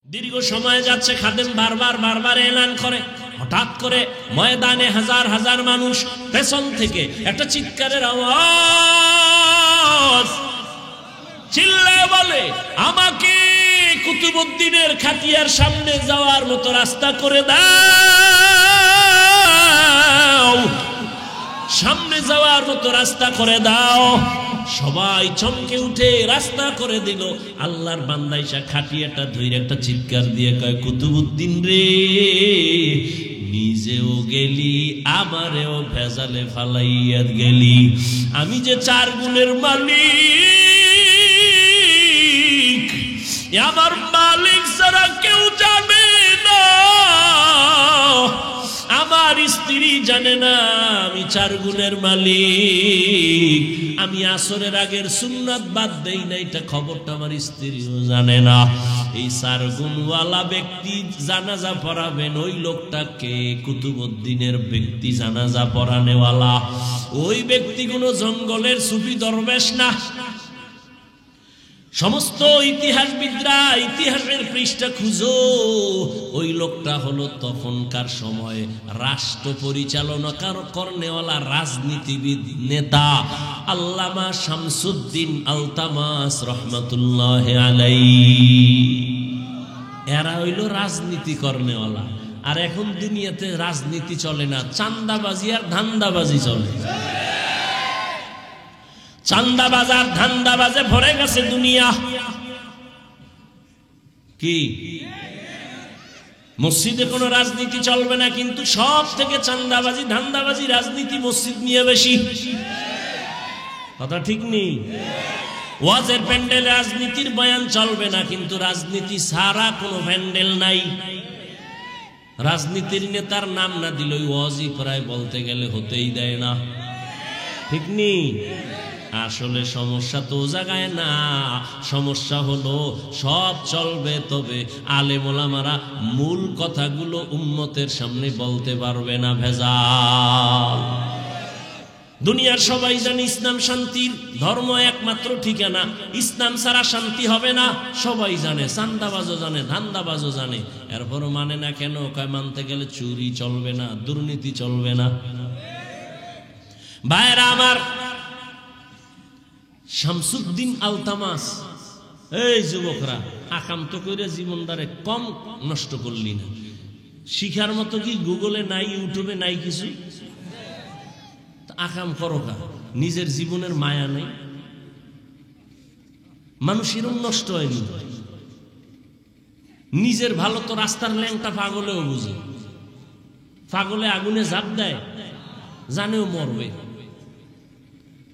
দীর্ঘ সময় যাচ্ছে, খাদেম বারবার এলান করে। হঠাৎ করে ময়দানে হাজার হাজার মানুষ, পেছন থেকে একটা চিৎকারের আওয়াজ, চিল্লায় বলে, আমাকে কুতুবউদ্দিনের খাটিয়ার সামনে যাওয়ার মতো রাস্তা করে দাও, সামনে যাওয়ার মতো রাস্তা করে দাও। সবাই চমকে উঠে রাস্তা করে দিল। আল্লাহর বান্দা ইসা খাটিয়াটা ধরে একটা চিৎকার দিয়ে কয়, কুতুবউদ্দিন রে, নিজেও গেলি, আমারেও ভেজালে ফালাইয়া গেলি। আমি যে 4 গুণের মালিক, আমার মালিক ছাড়া কেউ জানে না, আমার স্ত্রী জানে না আমি 4 গুণের মালিক। আমি আসরের আগের সুন্নাত বাদ দেই না, এটা খবরটা আমার স্ত্রীও জানে না। এই 4 গুণওয়ালা ব্যক্তি জানাজা পড়াবেন, ওই লোকটাকে কুতুবউদ্দিনের ব্যক্তি জানাজা পড়ানেওয়ালা। ওই ব্যক্তি কোনো জঙ্গলের সুফি দরবেশ না। সমস্ত ইতিহাসবিদরা ইতিহাসের পৃষ্ঠা খুঁজো, ওই লোকটা হলো তখনকার সময় রাষ্ট্র পরিচালনা করনেওয়ালা রাজনীতিবিদ নেতা আল্লামা শামসুদ্দিন আলতামাস রহমাতুল্লাহ আলাইহি। এরা হইল রাজনীতি করনেওয়ালা। আর এখন দুনিয়াতে রাজনীতি চলে না, চান্দাবাজি আর ধান্দাবাজি চলে। চান্দাবাজার ধান্দাবাজে ভরে গেছে দুনিয়া। কি মসজিদে কোনো রাজনীতি চলবে না, কিন্তু সব থেকে চান্দাবাজি ধান্দাবাজি রাজনীতি মসজিদ নিয়ে বেশি। কথা ঠিক নেই? ওয়াজের প্যান্ডেল রাজনীতির বয়ান চলবে না, কিন্তু রাজনীতি ছাড়া কোনো প্যান্ডেল নাই। রাজনীতির নেতার নাম না দিল ওয়াজই প্রায় বলতে গেলে হতেই দেয় না। ঠিক নেই? আসলে সমস্যা তো জায়গায় না, সমস্যা হলো সব চলবে, তবে আলেম ওলামারা মূল কথাগুলো উম্মতের সামনে বলতে পারবে না। ভেজাল। দুনিয়ার সবাই জানে ইসলাম শান্তির ধর্ম, একমাত্র ঠিকানা। ইসলাম ছাড়া শান্তি হবে না, সবাই জানে। চান্দাবাজও জানে, ধান্দাবাজও জানে, এরপরও মানে না কেন? কয় মানতে গেলে চুরি চলবে না, দুর্নীতি চলবে না। ভাইরা আমার, শামসুদ্দিন আলতামাস, এই যুবকরা, আকাম তো করে জীবনদারে কম নষ্ট করলি না। শিখার মতো কি গুগলে নাই, ইউটিউবে নাই কিছু? আকাম করো কা, নিজের জীবনের মায়া নেই। মানুষের নষ্ট হয়নি। নিজের ভালো তো রাস্তার ল্যাংটা পাগলেও বুঝে। পাগলে আগুনে ঝাঁপ দেয়, জানেও মরবে।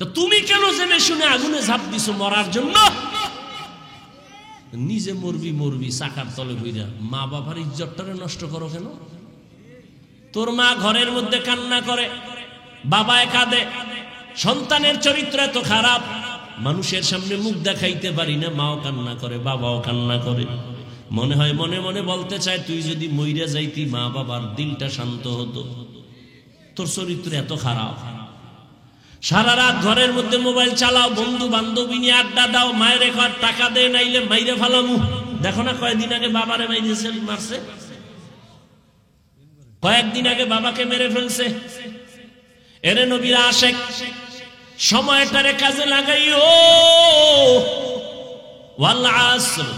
তো তুমি কেন জেনে শুনে আগুনে ঝাঁপ দিছো মরার জন্য? নিজে মরবি চাকার তলে হইয়া। মা বাবার ইজ্জতটারে নষ্ট করো কেন? তোর মা ঘরের মধ্যে কান্না করে, বাবায় কাঁদে, সন্তানের চরিত্র এত খারাপ, মানুষের সামনে মুখ দেখাইতে পারি না, মাও কান্না করে, বাবাও কান্না করে। মনে হয় মনে মনে বলতে চায়, তুই যদি মইরা যাইতি মা বাবার দিলটা শান্ত হতো। তোর চরিত্র এত খারাপ। সারা রাত ঘরের মধ্যে মোবাইল চালাও, বন্ধু বান্ধবী নিয়ে আড্ডা দাও, মায়ের একবার টাকা দেয়, নাইলে মাইরে ফালামু। দেখো না কয়েকদিন আগে বাবারে মারছে, কয়েকদিন আগে বাবাকে মেরে ফেলছে। এরে নবীর আশেক, সময়টারে কাজে লাগাইও। ওয়াল আসর,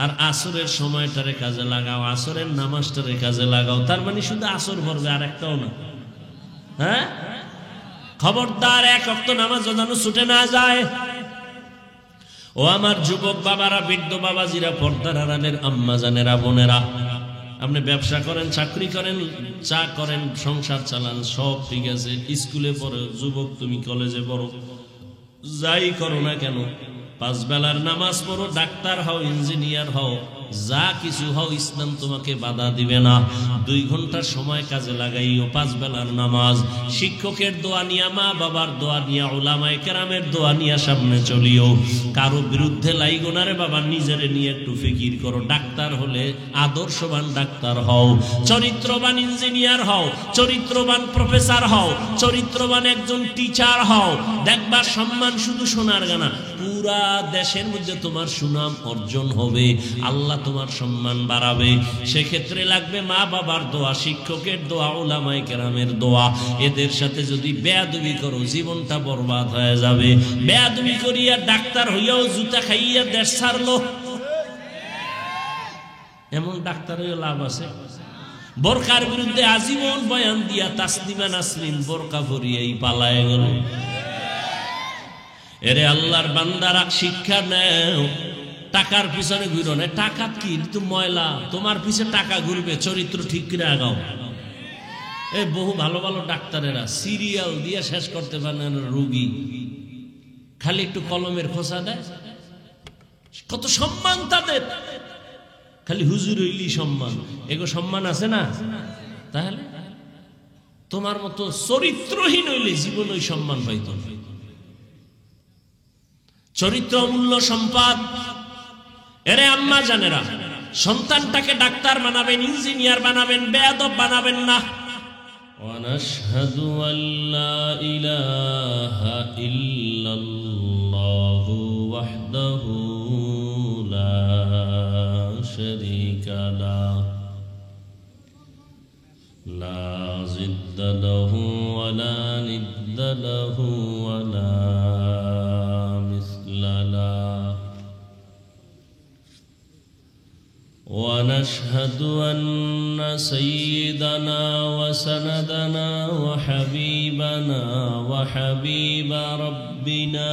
আর আসরের সময়টারে কাজে লাগাও, আসরের নামাজটারে কাজে লাগাও। তার মানে শুধু আসর পড়বে, আর একটাও না। হ্যাঁ, খবরদার, 1 ওয়াক্ত নামাজ যেন ছুটে না যায়। ও আমার যুবক বাবারা, বৃদ্ধ বাবাজিরা, পর্দার আড়ালের আম্মা জানেরা, বোনেরা, আপনি ব্যবসা করেন, চাকরি করেন, চা করেন, সংসার চালান, সব ঠিক আছে। স্কুলে পড়ো যুবক, তুমি কলেজে পড়ো, যাই করো না কেন, 5 বেলার নামাজ পড়ো, ডাক্তার হও, ইঞ্জিনিয়ার হও, যা কিছু হও, ইসলাম তোমাকে বাধা দিবে না। 2 ঘন্টার সময় কাজে লাগাইও, 5 বেলার নামাজ, শিক্ষকের দোয়া নিয়া, মা বাবার দোয়া নিয়া, উলামায়ে কেরামের দোয়া নিয়া সামনে চলিও। কারো বিরুদ্ধে লাইগো না রে বাবা, নিজেরে নিয়ে একটু ফিকির করো। ডাক্তার হলে আদর্শবান ডাক্তার হও, চরিত্রবান ইঞ্জিনিয়ার হও, চরিত্রবান প্রফেসর হও, চরিত্রবান একজন টিচার হও। দেখবা সম্মান শুধু সোনার গানা, পুরা দেশের মধ্যে তোমার সুনাম অর্জন হবে, আল্লাহ তোমার সম্মান বাড়াবে। সেক্ষেত্রে লাগবে মা বাবার দোয়া, শিক্ষকের দোয়া, উলামায়ে কেরামের দোয়া। এদের সাথে যদি বেয়াদবি করো জীবনটা বরবাদ হয়ে যাবে। বেয়াদবি করিয়া ডাক্তার হইয়াও জুতা খাইয়া দেশ ছাড়লো, এমন ডাক্তার হইয়া লাভ আছে? বোরকার বিরুদ্ধে আজীবন বয়ান দিয়া তাসলিমা নাসরিন বোরকা পরিয়াই পালায় গেল। এরে আল্লাহর বান্দারা শিক্ষা নেও, টাকার পিছনে ঘুরো না। টাকা কি তো ময়লা, তোমার পিছে টাকা ঘুরবে, চরিত্র ঠিক করে আগাও। এই বহু ভালো ভালো ডাক্তারেরা সিরিয়াল দিয়ে শেষ করতে পারে না রোগী, খালি একটু কলমের খোঁচা দেয়, কত সম্মান তাদের, খালি হুজুর হইলি সম্মান। এগো সম্মান আছে না? তাহলে তোমার মতো চরিত্রহীন হইলে জীবন ওই সম্মান পাইত না। চরিত্র অমূল্য সম্পদ। এরে আম্মা জানেরা, সন্তানটাকে ডাক্তার বানাবেন, ইঞ্জিনিয়ার বানাবেন, বেয়াদব বানাবেন না। ওয়ানাশহাদু আল্লা ইলাহা ইল্লাল্লাহু ওয়াহদাহু লা শারীকা লাহু লা জিদ্দা লাহু ওয়া লা নিদ্দা লাহু ওয়া লা মিসলা লাহু। ونشهد أن سيدنا وسندنا وحبيبنا وحبيب ربنا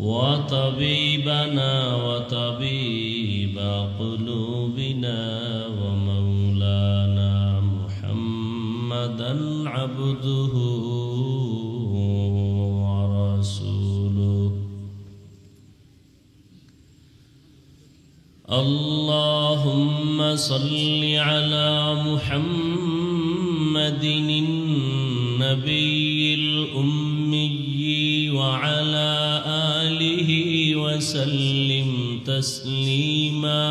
وطبيبنا وطبيب قلوبنا ومولانا محمدا عبده ورسوله. اللهم صل على محمد النبي الأمي وعلى آله وسلم تسليما.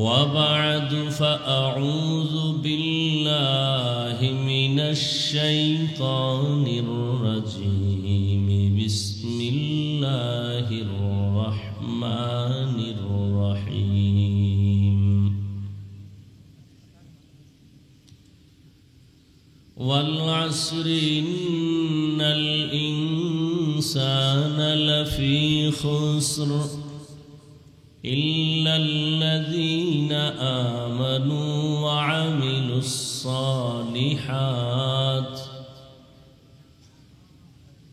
وبعد فأعوذ بالله من الشيطان الرجيم. بسم الله الرحمن الرحيم. والعصر إن الإنسان لفي خسر إلا الذين آمنوا وعملوا الصالحات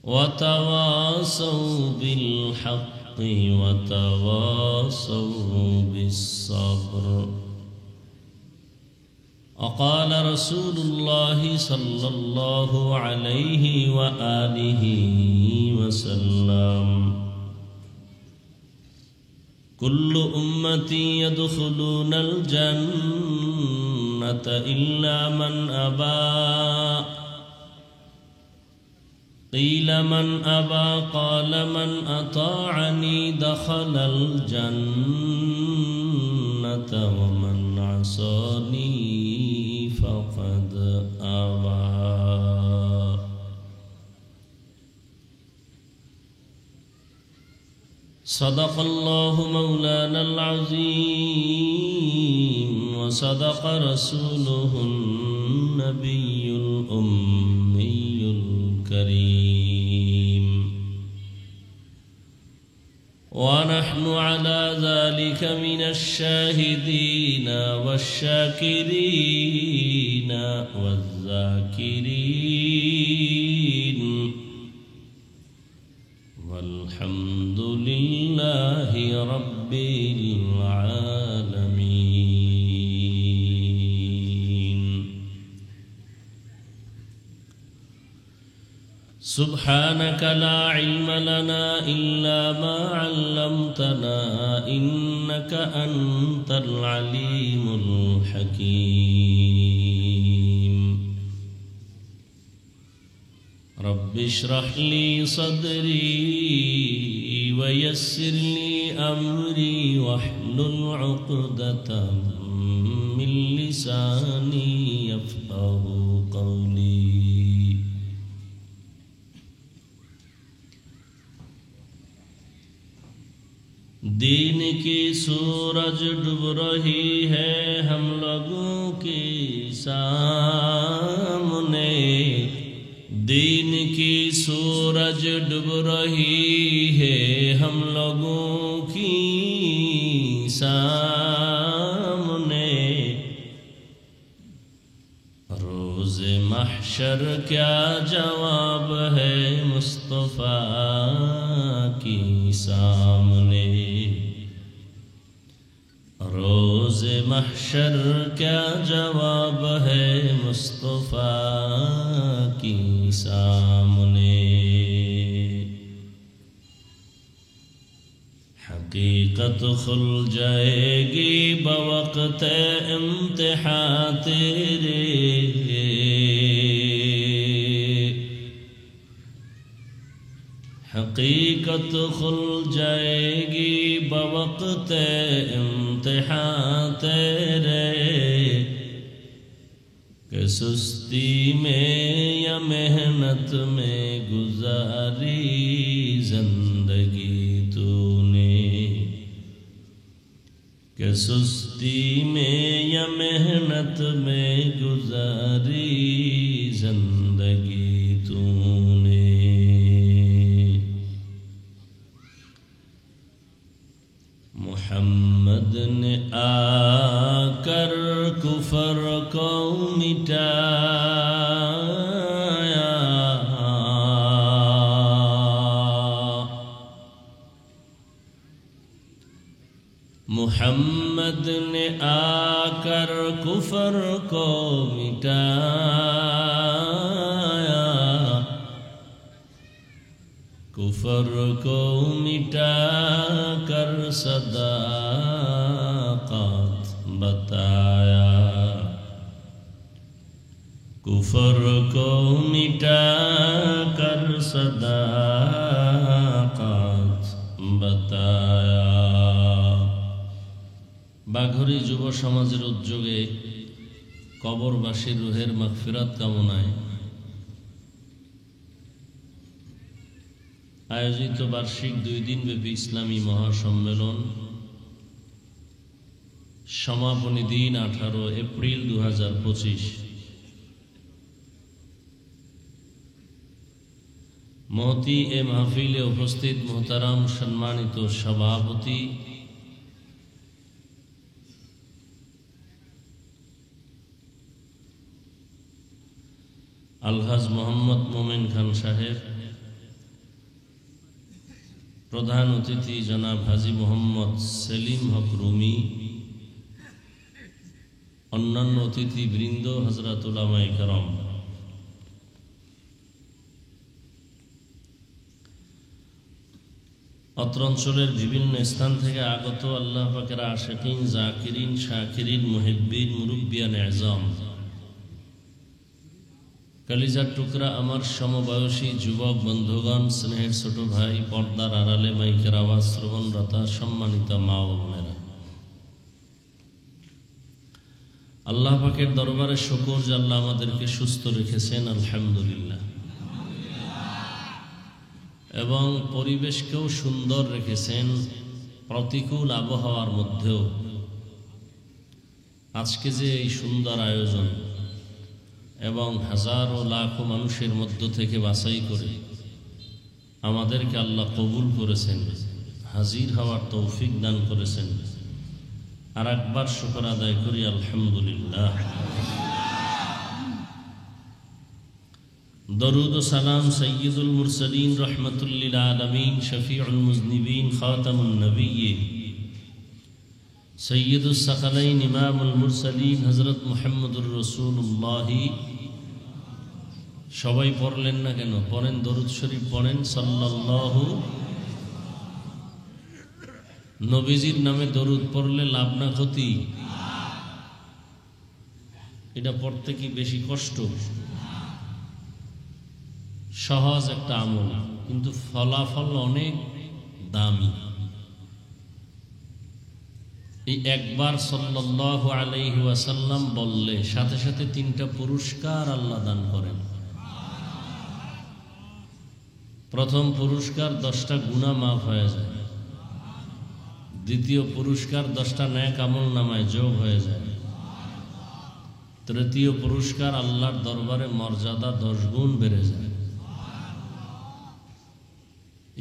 وتواصوا بالحق وتواصوا بالصبر. وقال رسول الله صلى الله عليه وآله وسلم: كل أمتي يدخلون الجنة إلا من أبى. قيل من أبى؟ قال من أطاعني دخل الجنة ومن عصاني فقد أبى. صدق الله مولانا العظيم وصدق رسوله النبي الأمي الكريم. ونحن على ذلك من الشاهدين والشاكرين والذاكرين والحمد لله رب العالمين. سبحانك لا علم لنا إلا ما علمتنا إنك أنت العليم الحكيم. رب اشرح لي صدري ويسر لي أمري واحلل عقدة من لساني يفقهوا قولي. دین کی سورج ڈوب رہی ہے ہم لوگوں کے سامنے، دین کی سورج ڈوب رہی ہے ہم لوگوں کی سامنے، روز محشر کیا جواب ہے مصطفیٰ کی سامنے، روز محشر کیا جواب ہے مصطفیٰ کی سامنے، حقیقت کھل جائے گی بوقت امتحان تیرے، حقیقت کھل جائے گی بوقت امتحان تیرے، کہ سستی میں یا محنت میں گزاری زندگی تو نے، کہ سستی میں یا محنت میں گزاری زندگی تو نے، محمد نے آ کر کفر کو مٹایا، محمد نے آ کر کفر کو مٹایا، کفر کو مٹا کر صداقت بتایا، کفر کو مٹا کر صداقت بتایا۔ বাঘরি যুব সমাজের উদ্যোগে কবরবাসীর রুহের মাগফিরাত কামনায় আয়োজিত বার্ষিক 2 দিনব্যাপী ইসলামী মহাসম্মেলন সমাপনী দিন 18 এপ্রিল 2025। মহতি এ মাহফিলে উপস্থিত মোহতারাম সম্মানিত সভাপতি আলহাজ মোহাম্মদ মোমেন খান সাহেব, প্রধান অতিথি জনাব হাজী মোহাম্মদ সেলিম হক রুমি, অন্যান্য অতিথি বৃন্দ, হযরত উলামায়ে কেরাম, অত্র অঞ্চলের বিভিন্ন স্থান থেকে আগত আল্লাহ পাকের আশিকিন, জাকিরিন, শাকিরিন, মুহিব্বিন, মুরব্বিয়ান আযম, কলিজার টুকরা আমার সমবয়সী যুবক বন্ধুগণ, স্নেহের ছোট ভাই, পর্দার আড়ালে মাইকের আওয়াজ শ্রবণরতা সম্মানিত মা ও বোনেরা, আল্লাহ পাকের দরবারে শুকর যে আল্লাহ আমাদেরকে সুস্থ রেখেছেন, আলহামদুলিল্লাহ, এবং পরিবেশকেও সুন্দর রেখেছেন প্রতিকূল আবহাওয়ার মধ্যেও। আজকে যে এই সুন্দর আয়োজন এবং হাজারো লাখো মানুষের মধ্য থেকে বাছাই করে আমাদেরকে আল্লাহ কবুল করেছেন, হাজির হওয়ার তৌফিক দান করেছেন, আর একবার শুকর আদায় করি আলহামদুলিল্লাহ। দরুদ ও সালাম সৈয়দুল মুরসালিন রহমাতুল লিল আলামিন শফিউল মুজনিবিন খাতামুন নবিয়্যিন সৈয়দুস সাকালাইন ইমামুল মুরসালিন হযরত মুহাম্মদুর রাসূলুল্লাহ। সবাই পড়লেন না কেন? পড়েন, দরুদ শরীফ পড়েন সাল্লাল্লাহু। নবীজির নামে দরুদ পড়লে লাভ না ক্ষতি? এটা পড়তে কি বেশি কষ্ট? সহজ একটা আমল, কিন্তু ফলাফল অনেক দামি। এই একবার সাল্লাল্লাহু আলাইহি ওয়াসাল্লাম বললে সাথে সাথে 3টা পুরস্কার আল্লাহ দান করেন। প্রথম পুরস্কার 10টা গুনাহ মাফ হয়ে যায়। দ্বিতীয় পুরস্কার 10টা নেক আমল নামায় যোগ হয়ে যায়। তৃতীয় পুরস্কার আল্লাহর দরবারে মর্যাদা 10 গুণ বেড়ে যায়।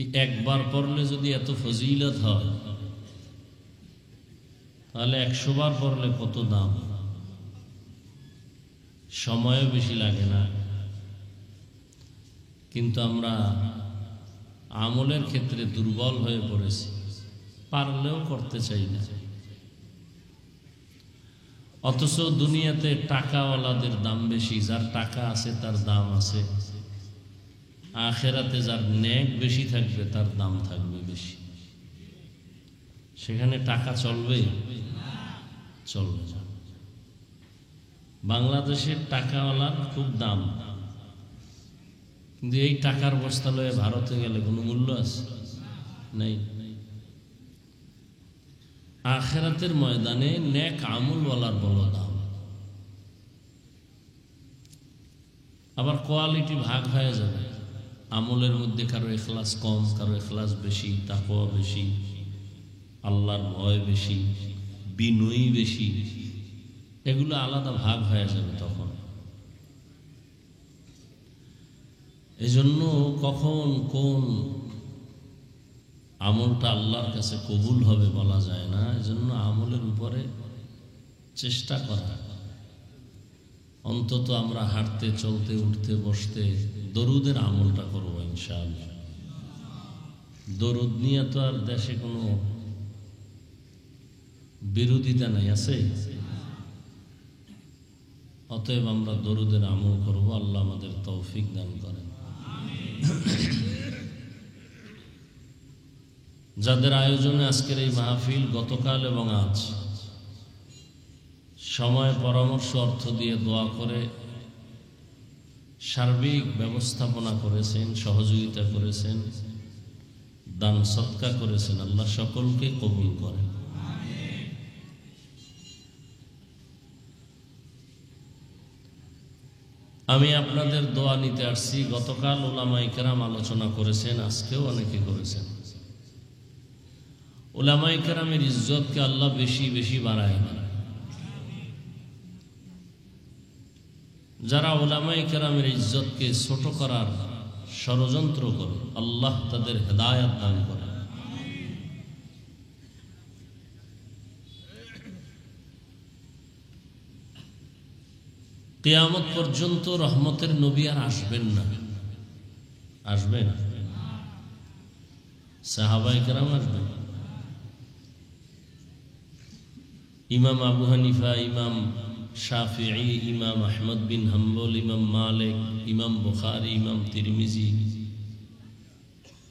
এই একবার পড়লে যদি এত ফজিলত হয়, তাহলে 100 বার পড়লে কত দাম। সময়ও বেশি লাগে না, কিন্তু আমরা আমলের ক্ষেত্রে দুর্বল হয়ে পড়েছি, পারলেও করতে চাই না। অথচ দুনিয়াতে টাকাওয়ালাদের দাম বেশি, যার টাকা আছে তার দাম আছে। আখেরাতে যার নেক বেশি থাকবে তার দাম থাকবে বেশি। সেখানে টাকা চলবে? চলবে না। বাংলাদেশের টাকাওয়ালার খুব দাম, কিন্তু এই টাকার বস্তা লয়ে ভারতে গেলে কোনো মূল্য আছে? নাই। আখেরাতের ময়দানে নেক আমলওয়ালার বড় দাম। আবার কোয়ালিটি ভাগ হয়ে যাবে। আমলের মধ্যে কারো ইখলাস কম, কারো ইখলাস বেশি, তাকওয়া বেশি, আল্লাহর ভয় বেশি, বিনয়ী বেশি, এগুলো আলাদা ভাগ হয়ে যাবে তখন। এজন্য কখন কোন আমলটা আল্লাহর কাছে কবুল হবে বলা যায় না। এজন্য আমলের উপরে চেষ্টা করা, অন্তত আমরা হাঁটতে চলতে উঠতে বসতে দরুদের আমলটা করবো ইনশাআল্লাহ। দরুদ নিয়ে তো আর দেশে কোনো বিরোধিতা নাই, আছে? অতএব আমরা দরুদের আমল করব। আল্লাহ আমাদের তৌফিক দান করেন। যাদের আয়োজনে আজকের এই মাহফিল, গতকাল এবং আজ সময়, পরামর্শ, অর্থ দিয়ে দোয়া করে সার্বিক ব্যবস্থাপনা করেছেন, সহযোগিতা করেছেন, দান সদকা করেছেন, আল্লাহ সকলকে কবুল করেন। আমি আপনাদের দোয়া নিতে আসছি। গতকাল উলামায়ে কেরাম আলোচনা করেছেন, আজকেও অনেকে করেছেন। উলামায়ে কেরামের ইজ্জতকে আল্লাহ বেশি বেশি বাড়ায় না। যারা উলামায়ে কেরামের ইজ্জতকে ছোট করার ষড়যন্ত্র করে, আল্লাহ তাদের হেদায়েত দান করে। কিয়ামত পর্যন্ত রহমতের নবী আর আসবেন না। আসবেন? সাহাবায়ে কেরাম আসবেন। ইমাম আবু হানিফা, ইমাম শাফিঈ, ইমাম আহমদ বিন হাম্বল, ইমাম মালিক, ইমাম বুখারী, ইমাম তিরমিজি,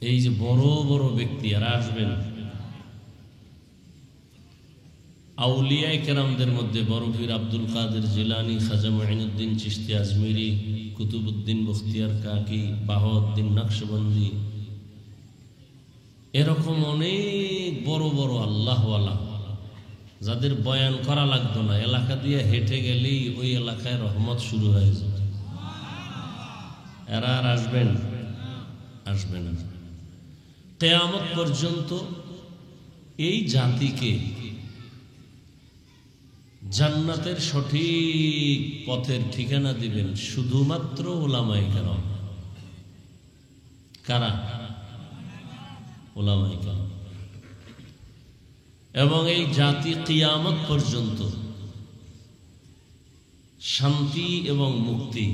এই যে বড় বড় ব্যক্তি আর আসবেন। আউলিয়ায়ে কেরামদের মধ্যে বড় পীর আব্দুল কাদের জিলানী, খাজা মুঈনুদ্দিন চিশতি আজমিরি, কুতুবউদ্দিন বখতিয়ার কাকি, বাহাউদ্দিন নকশবন্দি, এরকম অনেক বড় বড় আল্লাহওয়ালা, যাদের বয়ান করা লাগতো না, এলাকা দিয়ে হেঁটে গেলেই ওই এলাকায় রহমত শুরু হয়ে যেত। এরা আর আসবেন? আসবে না। কিয়ামত পর্যন্ত এই জাতিকে জান্নাতের সঠিক পথের ঠিকানা দিবেন শুধুমাত্র উলামায়ে কেরাম। কারা? উলামায়ে কেরাম। এবং এই জাতি কিয়ামত পর্যন্ত শান্তি এবং মুক্তি,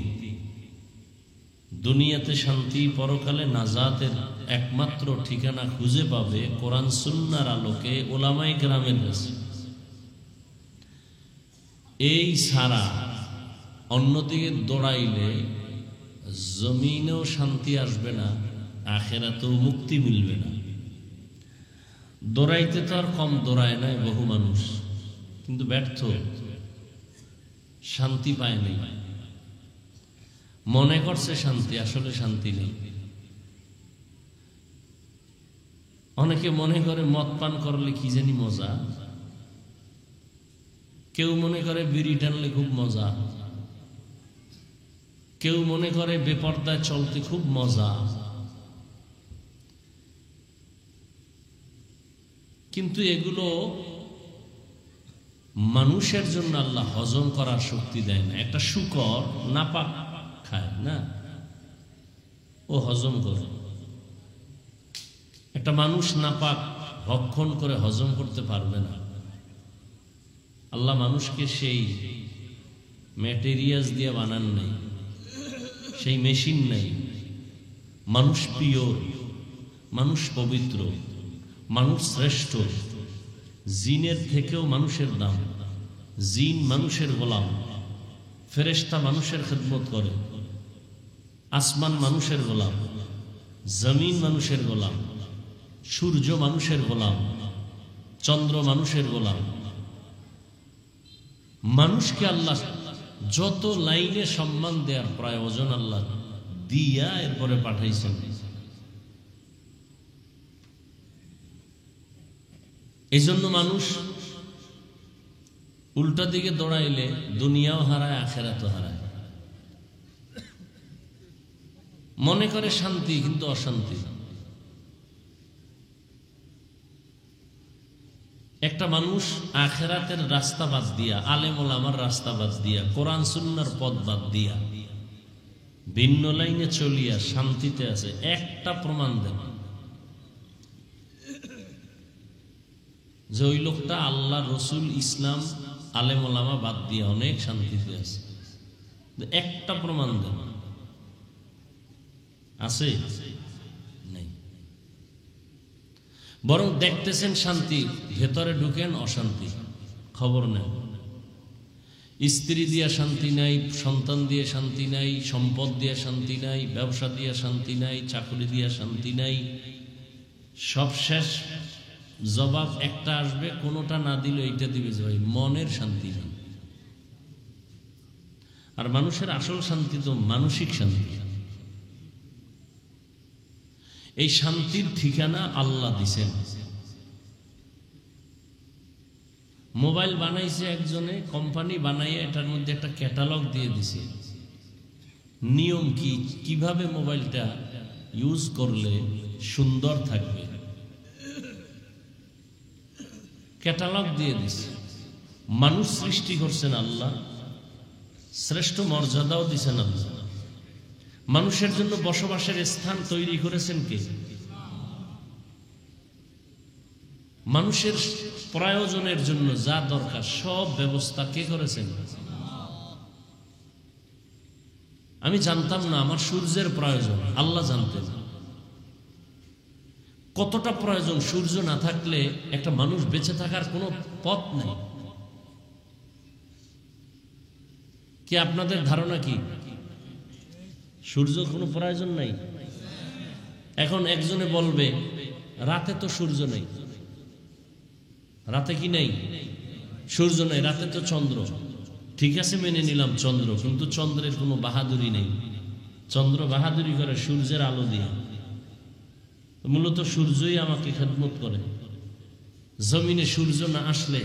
দুনিয়াতে শান্তি, পরকালে নাজাতের একমাত্র ঠিকানা খুঁজে পাবে কোরআন সুন্নাহর আলোকে উলামায়ে কেরামের কাছে। এই ছাড়া অন্যদিকে দৌড়াইলে জমিনেও শান্তি আসবে না, আখিরাতেও মুক্তি মিলবে না। দৌড়াইতে তো আর কম দৌড়ায় নাই বহু মানুষ, কিন্তু ব্যর্থ, শান্তি পায় নাই। মনে করছে শান্তি, আসলে শান্তি নেই। অনেকে মনে করে মদ পান করলে কি জানি মজা, কেউ মনে করে বিড়ি টানলে খুব মজা, কেউ মনে করে বেপরদায় চলতে খুব মজা। কিন্তু এগুলো মানুষের জন্য আল্লাহ হজম করার শক্তি দেয় না। একটা শূকর নাপাক খায় না, ও হজম করে। একটা মানুষ নাপাক ভক্ষণ করে হজম করতে পারবে না। আল্লাহ মানুষকে সেই ম্যাটেরিয়ালস দিয়ে বানান নাই, সেই মেশিন নাই। মানুষ পিওর, মানুষ পবিত্র, মানুষ শ্রেষ্ঠ। জিনের থেকেও মানুষের দাম। জিন মানুষের গোলাম, ফেরেশতা মানুষের খেদমত করে, আসমান মানুষের গোলাম, জমিন মানুষের গোলাম, সূর্য মানুষের গোলাম, চন্দ্র মানুষের গোলাম। মানুষকে আল্লাহ যত লাইনে সম্মান দেওয়ার প্রয়োজন আল্লাহ দিয়া এরপরে পাঠাইছেন। এই জন্য মানুষ উল্টা দিকে দৌড়াইলে দুনিয়াও হারায়, আখেরাতও হারায়। মনে করে শান্তি, কিন্তু অশান্তি। একটা মানুষ আখেরাতের রাস্তা বাদ দিয়া, আলেম ওলামার রাস্তা বাদ দিয়া, কোরআন সুন্নাহর পথ বাদ দিয়া ভিন্ন লাইনে চলিয়া শান্তিতে আছে, একটা প্রমাণ দেন যে ওই লোকটা আল্লাহ, রসুল, ইসলাম, আলেম ওলামা বাদ দিয়া অনেক শান্তিতে আছে। একটা প্রমাণ দেন, আছে? নেই। বরং দেখতেছেন শান্তি, ভেতরে ঢুকেন অশান্তি, খবর নেন। স্ত্রী দিয়ে শান্তি নাই, সন্তান দিয়ে শান্তি নাই, সম্পদ দিয়ে শান্তি নাই, ব্যবসা দিয়ে শান্তি নাই, চাকরি দিয়ে শান্তি নাই। সব শেষ জবাব একটা আসবে, কোনোটা না দিলে এইটা দিবে যে ভাই মনের শান্তি নেই। আর মানুষের আসল শান্তি তো মানসিক শান্তি। এই শান্তির ঠিকানা আল্লাহ দিছেন। মোবাইল বানাইছে একজনে, কোম্পানি বানাইয়া এটার মধ্যে একটা ক্যাটালগ দিয়ে দিছে, নিয়ম কি, কিভাবে মোবাইলটা ইউজ করলে সুন্দর থাকবে, ক্যাটালগ দিয়ে দিছে। মানুষ সৃষ্টি করছেন আল্লাহ, শ্রেষ্ঠ মর্যাদাও দিছেন আল্লাহ। মানুষের জন্য বসবাসের স্থান তৈরি করেছেন কে? মানুষের প্রয়োজনের জন্য যা দরকার সব ব্যবস্থা কে করেছেন? আমি জানতাম না আমার সূর্যের প্রয়োজন, আল্লাহ জানতেন। কতটা প্রয়োজন, সূর্য না থাকলে একটা মানুষ বেঁচে থাকার কোনো পথ নেই। কি আপনাদের ধারণা কি সূর্য কোনো প্রয়োজন নাই? এখন একজনে বলবে রাতে তো সূর্য নেই। রাতে কি নেই? সূর্য নেই, রাতে তো চন্দ্র। ঠিক আছে, মেনে নিলাম চন্দ্র, কিন্তু চন্দ্রের কোনো বাহাদুরি নেই। চন্দ্র বাহাদুরি করে সূর্যের আলো দিয়ে। মূলত সূর্যই আমাকে খেদমত করে। জমিনে সূর্য না আসলে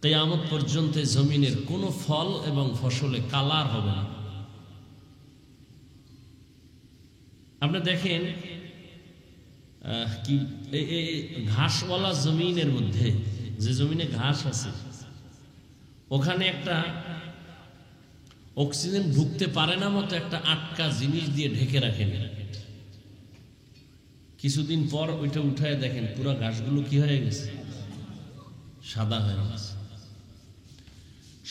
কিয়ামত পর্যন্ত জমিনের কোনো ফল এবং ফসলে কালার হবে না। আপনি দেখেন কি ঘাসওয়ালা জমিনের মধ্যে, যে জমিনে ঘাস আছে, ওখানে একটা অক্সিজেন ঢুকতে পারে না মতো একটা আটকা জিনিস দিয়ে ঢেকে রাখেন। কিছুদিন পর ওইটা উঠায় দেখেন পুরো ঘাসগুলো কি হয়ে গেছে, সাদা হয়ে গেছে।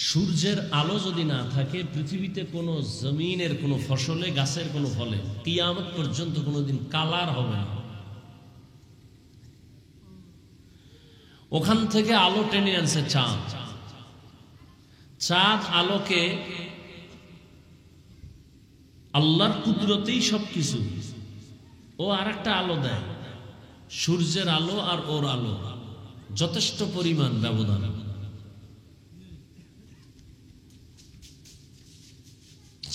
সূর্যের আলো যদি না থাকে পৃথিবীতে কোনো জমিনের কোনো ফসলে, গাছের কোনো ফলে কিয়ামত পর্যন্ত কোনোদিন কালার হবে না। ওখান থেকে আলো টেনে আনছে চাঁদ। চাঁদ আলোকে আল্লাহর কুদরতেই সবকিছু। ও আর একটা আলো দেয়, সূর্যের আলো আর ওর আলো যথেষ্ট পরিমাণ ব্যবধান।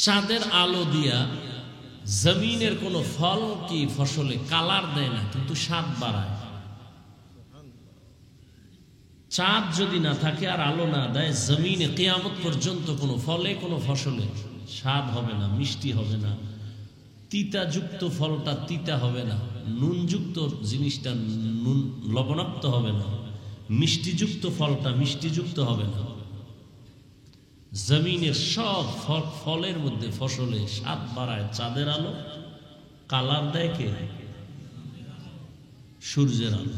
চাঁদের আলো দিয়া জমিনের কোনো ফল কি ফসলে কালার দেয় না, কিন্তু স্বাদ বাড়ায়। চাঁদ যদি না থাকে আর আলো না দেয়, জমিনে কিয়ামত পর্যন্ত কোনো ফলে কোনো ফসলে স্বাদ হবে না, মিষ্টি হবে না, তিতাযুক্ত ফলটা তিতা হবে না, নুনযুক্ত জিনিসটা নুন লবণাক্ত হবে না, মিষ্টিযুক্ত ফলটা মিষ্টিযুক্ত হবে না। জমিনের সব ফলের মধ্যে ফসলে স্বাদ বাড়ায় চাঁদের আলো, কালার দেয় কে? সূর্যের আলো।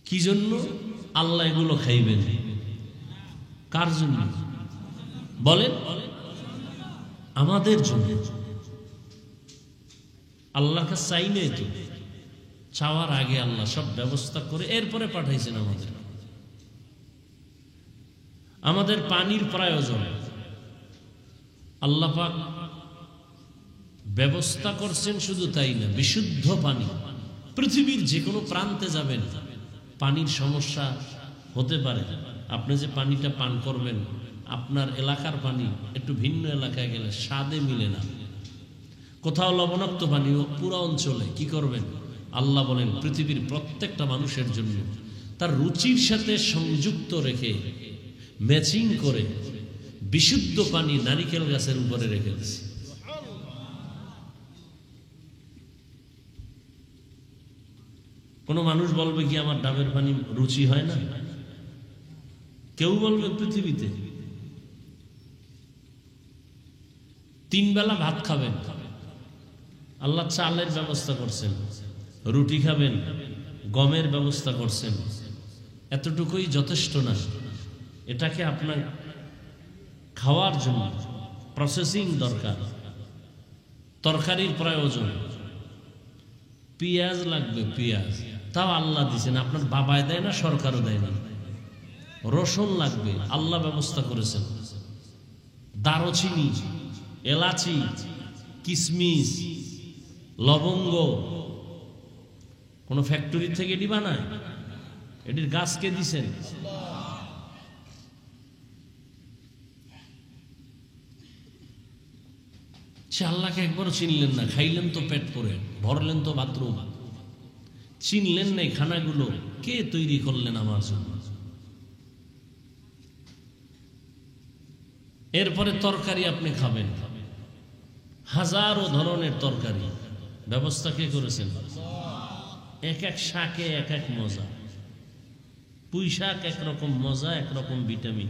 কি জন্য আল্লাহ এগুলো খাইবেন? কার জন্য বলেন? আমাদের জন্য। আল্লাহর কাছে চাই নাই তো, চাওয়ার আগে আল্লাহ সব ব্যবস্থা করে এরপরে পাঠাইছেন আমাদের। আমাদের পানির প্রয়োজন, আল্লাহ পাক ব্যবস্থা করছেন। শুধু তাই না, বিশুদ্ধ পানি। পৃথিবীর যে কোনো প্রান্তে যাবেন, পানির সমস্যা হতে পারে। আপনি যে পানিটা পান করবেন, আপনার এলাকার পানি একটু ভিন্ন এলাকায় গেলে স্বাদে মিলে না। কোথাও লবণাক্ত পানি, পুরো অঞ্চলে কি করবেন? আল্লাহ বলেন পৃথিবীর প্রত্যেকটা মানুষের জন্য তার রুচির সাথে সংযুক্ত রেখে ম্যাচিং করে বিশুদ্ধ পানি নারিকেল গাছের উপরে রেখে দিয়েছে। কোন মানুষ বলবে কি আমার ডাবের পানি রুচি হয় না? কেউ বলবে পৃথিবীতে? 3 বেলা ভাত খাবেন, আল্লাহ চালের ব্যবস্থা করছেন। রুটি খাবেন, গমের ব্যবস্থা করছেন। এতটুকুই যথেষ্ট না, এটাকে আপনার খাওয়ার জন্য প্রসেসিং দরকার, তরকারির প্রয়োজন, পেঁয়াজ লাগবে, পেঁয়াজ তাও আল্লাহ দিয়েছেন, আপনার বাবায় দেয় না, সরকারও দেয় না। রসুন লাগবে, আল্লাহ ব্যবস্থা করেছেন। দারুচিনি, এলাচি, কিশমিশ, লবঙ্গ কোন ফ্যাক্টরি থেকে দিবা না, এটির গাছকে দিছেন। সে আল্লাহকে একবারও চিনলেন না, খাইলেন তো পেট পরে, ভরলেন তো বাথরুম, চিনলেন নাই খানাগুলো কে তৈরি করলেন আমার জন্য। এরপরে তরকারি আপনি খাবেন, হাজারো ধরনের তরকারি ব্যবস্থা কে করেছেন? এক এক শাকে এক এক মজা। পুঁই শাক একরকম মজা, একরকম ভিটামিন।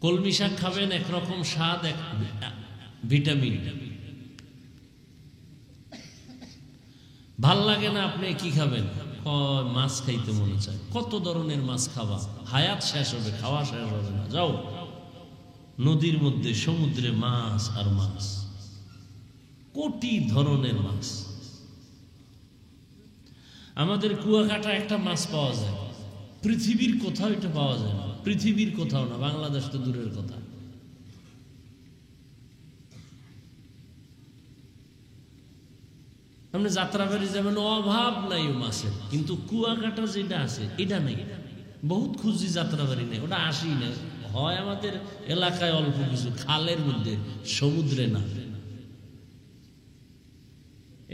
কলমি শাক খাবেন, একরকম স্বাদ, এক ভিটামিন। ভাল লাগে না, আপনি কি খাবেন? মাছ খাইতে মনে চায়। কত ধরনের মাছ খাওয়া, হায়াত শেষ হবে, খাওয়া শেষ হবে না। যাও নদীর মধ্যে, সমুদ্রে মাছ আর মাছ, কোটি ধরনের মাছ। আমাদের কুয়াকাটা একটা মাছ পাওয়া যায়, পৃথিবীর কোথাও এটা পাওয়া যায় না, পৃথিবীর কোথাও না, বাংলাদেশ তো দূরের কথা। আপনি যাত্রাবাড়ি যাবেন, অভাব নাই মাছের, কিন্তু কুয়াকাটা যেটা আছে এটা নেই। বহুত খুঁজি, যাত্রাবাড়ি নেই, ওটা আসি না। হয় আমাদের এলাকায় অল্প কিছু, খালের মধ্যে, সমুদ্রে না।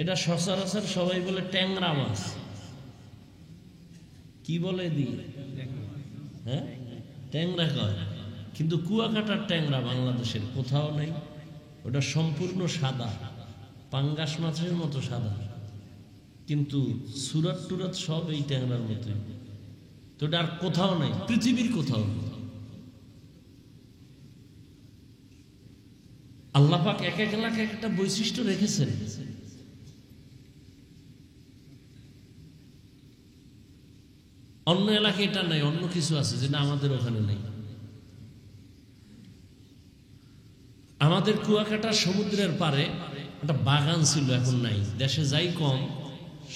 এটা সচরাচর সবাই বলে ট্যাংরা মাছ। কি বলে দিয়ে? হ্যাঁ, ট্যাংরা কয়। কিন্তু কুয়াকাটার ট্যাংরা বাংলাদেশের কোথাও নেই। ওটা সম্পূর্ণ সাদা, পাঙ্গাস মাছের মতো সাদা, কিন্তু সুরাত টুরাত সব এই ট্যাংরার মতো। তো এটা আর কোথাও নাই, পৃথিবীর কোথাও নেই। আল্লাহ পাক এক এক এলাকায় একটা বৈশিষ্ট্য রেখেছেন। অন্য এলাকায় এটা নাই, অন্য কিছু আছে যেটা আমাদের ওখানে নেই। আমাদের কুয়াকাটা সমুদ্রের পারে একটা বাগান ছিল, এখন নাই। দেশে যাই কম,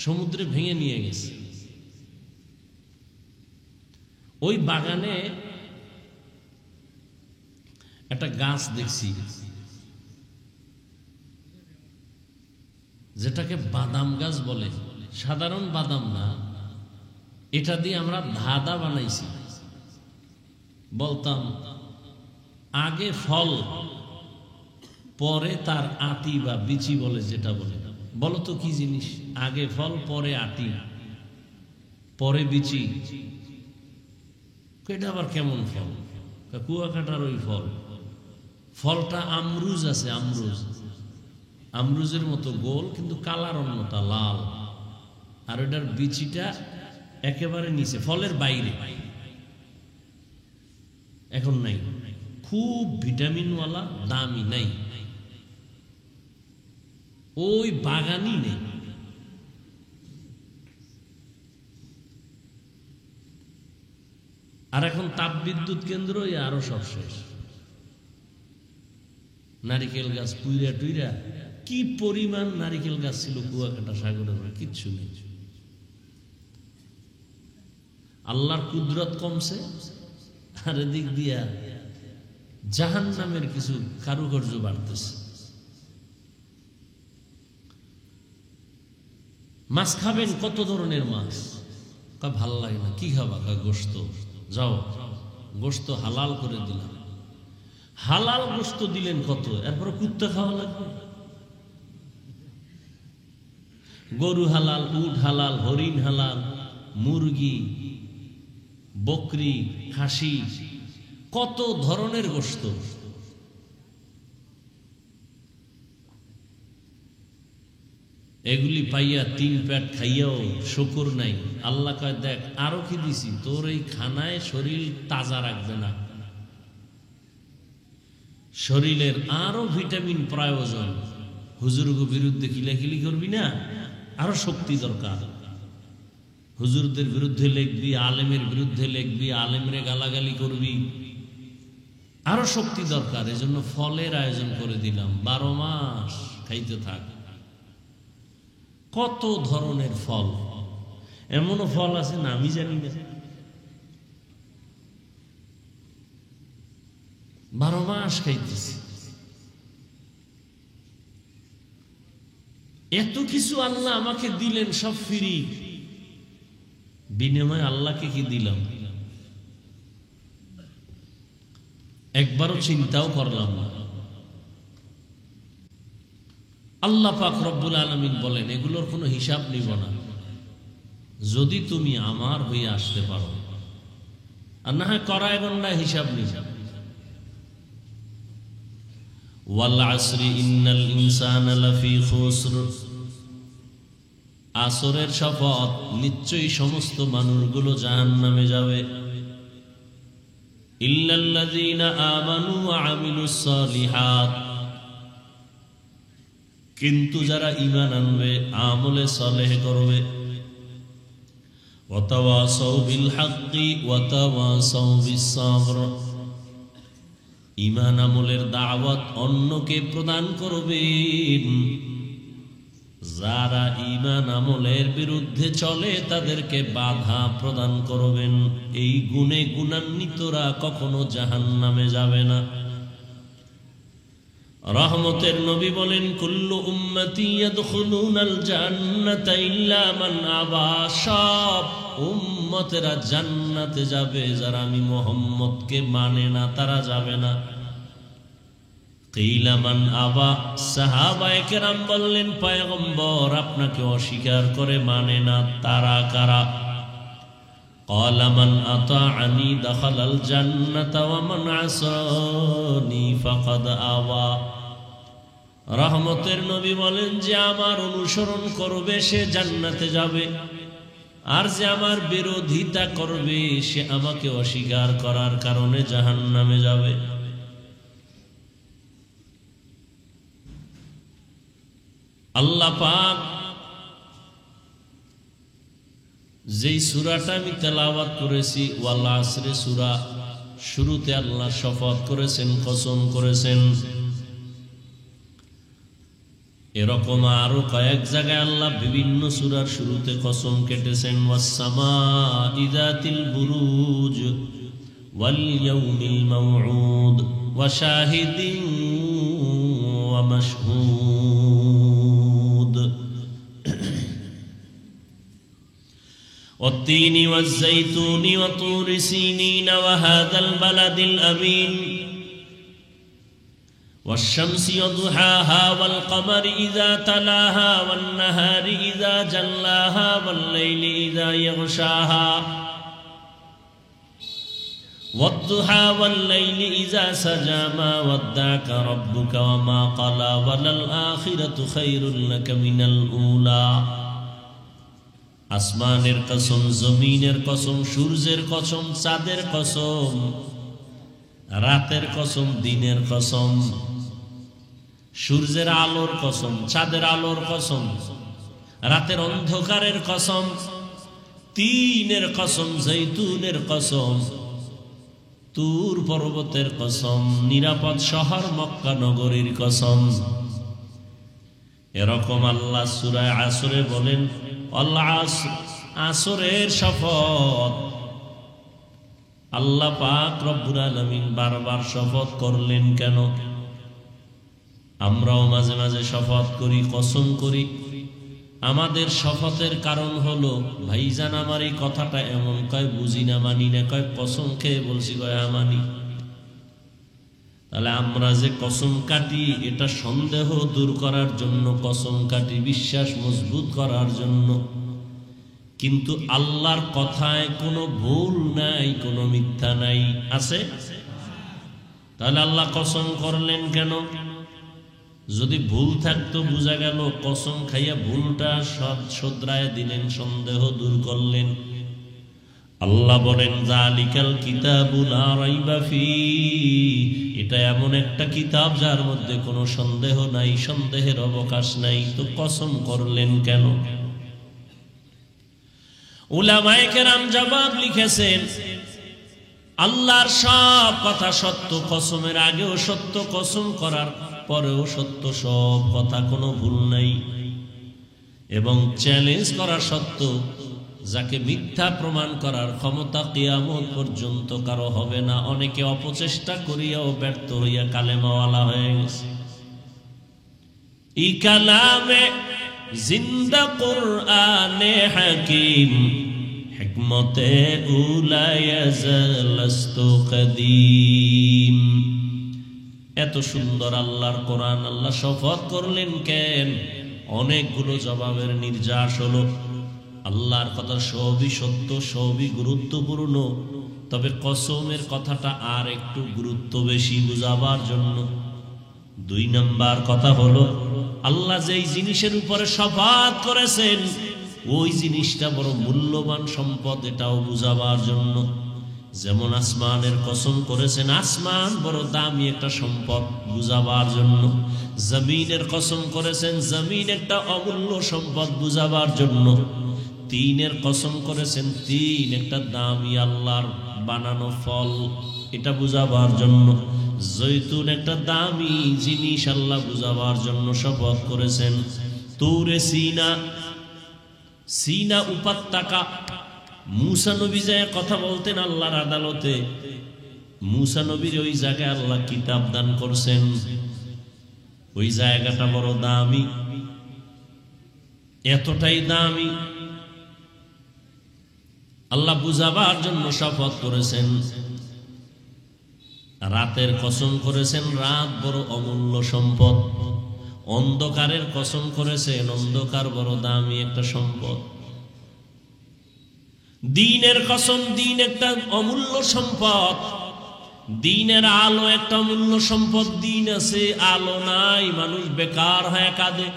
সমুদ্রে ভেঙে নিয়ে গেছে। ওই বাগানে একটা গাছ দেখছি, যেটাকে বাদাম গাছ বলে। সাধারণ বাদাম না, এটা দিয়ে আমরা ধাঁধা বানাইছি। বলতাম আগে ফল, পরে তার আটি বা বিচি বলে, যেটা বলে। বলো তো কি জিনিস? আগে ফল, পরে আটি, পরে বিচি। এটা আবার কেমন ফল? কুয়াকাটার ওই ফল। ফলটা আমরুজ আছে, আমরুজের মতো গোল, কিন্তু কালার অন্যটা লাল, আর ওটার বিচিটা একেবারে নিচে, ফলের বাইরে। এখন নাই, খুব ভিটামিনওয়ালা, দামি নাই, ওই বাগানই নেই। আর এখন তাপবিদ্যুৎ কেন্দ্র, আরো সব শেষ। নারিকেল গাছ পুইরা টুইরা, কি পরিমাণ নারিকেল গাছ ছিল কুয়াকাটা সাগরের, কিচ্ছু নেই। আল্লাহর কুদরত কমছে, আর এদিক দিয়া জাহান্নামের কিছু কারুকার্য বাড়তেছে। মাছ খাবেন, কত ধরনের মাছ, ভাল লাগে না। কি খাবা? গোশত। যাও, গোশত হালাল করে দিলাম। হালাল গোশত দিলেন কত, এরপরে কুত্তা খাওয়া লাগবে। গরু হালাল, উট হালাল, হরিণ হালাল, মুরগি, বকরি, খাসি, কত ধরনের গোশত। এগুলি পাইয়া 3 পেট খাইয়াও শুকর নাই। আল্লাহ কয়, দেখ আরো কি দিছি, তোর এই খানায় শরীর তাজা রাখবে না, শরীরের আরো ভিটামিন প্রয়োজন। হুজুরকে বিরুদ্ধে কিলাকিলি করবি না, আরো শক্তি দরকার। হুজুরদের বিরুদ্ধে লিখবি, আলেমের বিরুদ্ধে লিখবি, আলেমরে গালাগালি করবি, আরো শক্তি দরকার। এজন্য ফলের আয়োজন করে দিলাম, 12 মাস খাইতে থাক। কত ধরনের ফল, এমনও ফল আছে না আমি জানি না। 12 মাস খাইতেছি। এত কিছু আল্লাহ আমাকে দিলেন, সব ফ্রি। বিনিময়ে আল্লাহকে কি দিলাম একবারও চিন্তাও করলাম না। আল্লাহ পাক রব্বুল আলামিন বলেন, এগুলোর কোনো হিসাব নিব না যদি তুমি আমার হয়ে আসতে পারো, আর না হয় করায় গন্ডা হিসাব নিব। ওয়াল আসরি ইন্নাল ইনসানা লাফি খুসর, আসরের শপথ, নিশ্চয়ই সমস্ত মানুষগুলো জাহান্নামে যাবে। ইল্লাল্লাযীনা আমানু ওয়া আমিলুস সালিহাত, কিন্তু যারা ঈমান আনবে, আমলে সালেহ করবে। ওয়া তাওয়াসাউ বিল হাক্কি ওয়া তাওয়াসাউ বিস সাবর, ঈমান আমলের দাওয়াত অন্যকে প্রদান করবেন। যারা ঈমান আমলের বিরুদ্ধে চলে তাদেরকে বাধা প্রদান করবেন। এই গুণে গুণান্বিতরা কখনো জাহান্নামে যাবে না। রহমতের নবী বলেন, কুল্লু উম্মতি ইয়াদখুলুনাল জান্নাতা ইল্লা মান আবা, সব উম্মতেরা জান্নাতে যাবে, যারা আমি মুহাম্মদকে মানে না তারা যাবে না। কিলা মান আবা, সাহাবায়ে কেরাম বললেন, পয়গম্বর আপনাকে অস্বীকার করে মানে না তারা কারা? ক্বালা মান আতাআনি দাখালাল জান্নাতা ওয়া মান আসানি ফাকাদ আওয়া। রহমতের নবী বলেন, যে আমার অনুসরণ করবে সে জান্নাতে যাবে, আর যে আমার বিরোধিতা করবে সে আমাকে অস্বীকার করার কারণে জাহান্নামে যাবে। আল্লাহ পাক যেই সূরাটা আমি তেলাওয়াত করেছি, ওয়াল আসরে সূরা, শুরুতে আল্লাহ শপথ করেছেন, কসম করেছেন। এরকম আরো কয়েক জায়গায় আল্লাহ বিভিন্ন সূরার শুরুতে কসম কেটেছেন। ওয়াস সামাঈ যাতিল বুরুজ ওয়াল ইয়াউমিল মাউউদ ওয়া শাহিদিন ওয়া মাশহুদ والتين والزيتون وطور سينين وهذا البلد الأمين والشمس وضحاها والقمر إذا تلاها والنهار إذا جلاها والليل إذا يغشاها والضحى والليل إذا سجى ما ودعك ربك وما قلى وللآخرة خير لك من الأولى আসমানের কসম, জমিনের কসম, সূর্যের কসম, চাঁদের কসম, রাতের কসম, দিনের কসম, সূর্যের আলোর কসম, চাঁদের আলোর কসম, রাতের অন্ধকারের কসম, তিনের কসম, জৈতুনের কসম, তুর পর্বতের কসম, নিরাপদ শহর মক্কা নগরীর কসম। এরকম আল্লাহ সূরা আসরে বলেন, আল্লাহ আসরের শপথ। আল্লাহ পাক রব্বুল আলামিন বারবার শপথ করলেন কেন? আমরাও মাঝে মাঝে শপথ করি, কসম করি। আমাদের শপথের কারণ হলো, ভাইজান আমার এই কথাটা এমন কয়, বুঝি না, মানি না, কয় কসম খেয়ে বলছি, কয় মানি। তাহলে আমরা যে কসম কাটি, এটা সন্দেহ দূর করার জন্য কসম কাটি, বিশ্বাস মজবুত করার জন্য। কিন্তু আল্লাহর কথায় কোনো ভুল নাই, কোনো মিথ্যা নাই, আছে? তাহলে আল্লাহ কসম করলেন কেন? যদি ভুল থাকতো বুঝা গেল, কসম খাইয়া ভুলটা শোধরায় দিলেন, সন্দেহ দূর করলেন। আল্লাহ বলেন, যালিকাল কিতাবু লা রাইবা ফীহি, এটা এমন একটা কিতাব যার মধ্যে কোনো সন্দেহ নাই, সন্দেহের অবকাশ নাই। তো কসম করলেন কেন? উলামায়ে কেরাম জবাব লিখেছেন, আল্লাহর সব কথা সত্য, কসমের আগেও সত্য, কসম করার পরেও সত্য, সব কথা কোনো ভুল নাই। এবং চ্যালেঞ্জ করা সত্য, যাকে মিথ্যা প্রমাণ করার ক্ষমতা কিয়ামত পর্যন্ত কারো হবে না। অনেকে অপচেষ্টা করিয়াও ব্যর্থ হইয়া কালেমাওয়ালা হয়ে গেছে। এই কালামে জিন্দা কুরআনে হাকিম, হিকমতে উলায়াজালাস্তু কদিম। এত সুন্দর আল্লাহর কোরআন, আল্লাহ শপথ করলেন কেন? অনেকগুলো জবাবের নির্যাস হলো। আল্লাহর কথা সবই সত্য, সবই গুরুত্বপূর্ণ, তবে কসমের কথাটা আর একটু গুরুত্ব বেশি বুঝাবার জন্য। 2 নাম্বার কথা হলো, আল্লাহ যেই জিনিসের উপরে শপথ করেছেন ওই জিনিসটা বড় মূল্যবান সম্পদ, এটাও বুঝাবার জন্য। যেমন আসমানের কসম করেছেন, আসমান বড় দামি একটা সম্পদ, বুঝাবার জন্য। জমিনের কসম করেছেন, জমিন একটা অমূল্য সম্পদ, বুঝাবার জন্য। তিনের কসম করেছেন, তিন একটা দামি আল্লাহর বানানো ফল, এটা বুঝাবার জন্য। জৈতুন একটা দামি জিনিস, আল্লাহ বুঝাবার জন্য শপথ করেছেন। তুরে সিনা, সিনা উপত্যকা, মুসা নবী যায় কথা বলতেন আল্লাহর আদালতে। মুসা নবীর ওই জায়গায় আল্লাহ কিতাব দান করছেন। ওই জায়গাটা বড় দামি, এতটাই দামি আল্লাহ বুঝাবার জন্য শপথ করেছেন। রাতের কসম করেছেন, রাত বড় অমূল্য সম্পদ। অন্ধকারের কসম করেছেন, অন্ধকার বড় দামি একটা সম্পদ। দিনের কসম, দিন একটা অমূল্য সম্পদ। দিনের আলো একটা অমূল্য সম্পদ। দিন আছে, আলো নাই, মানুষ বেকার হয়ে কাঁদে।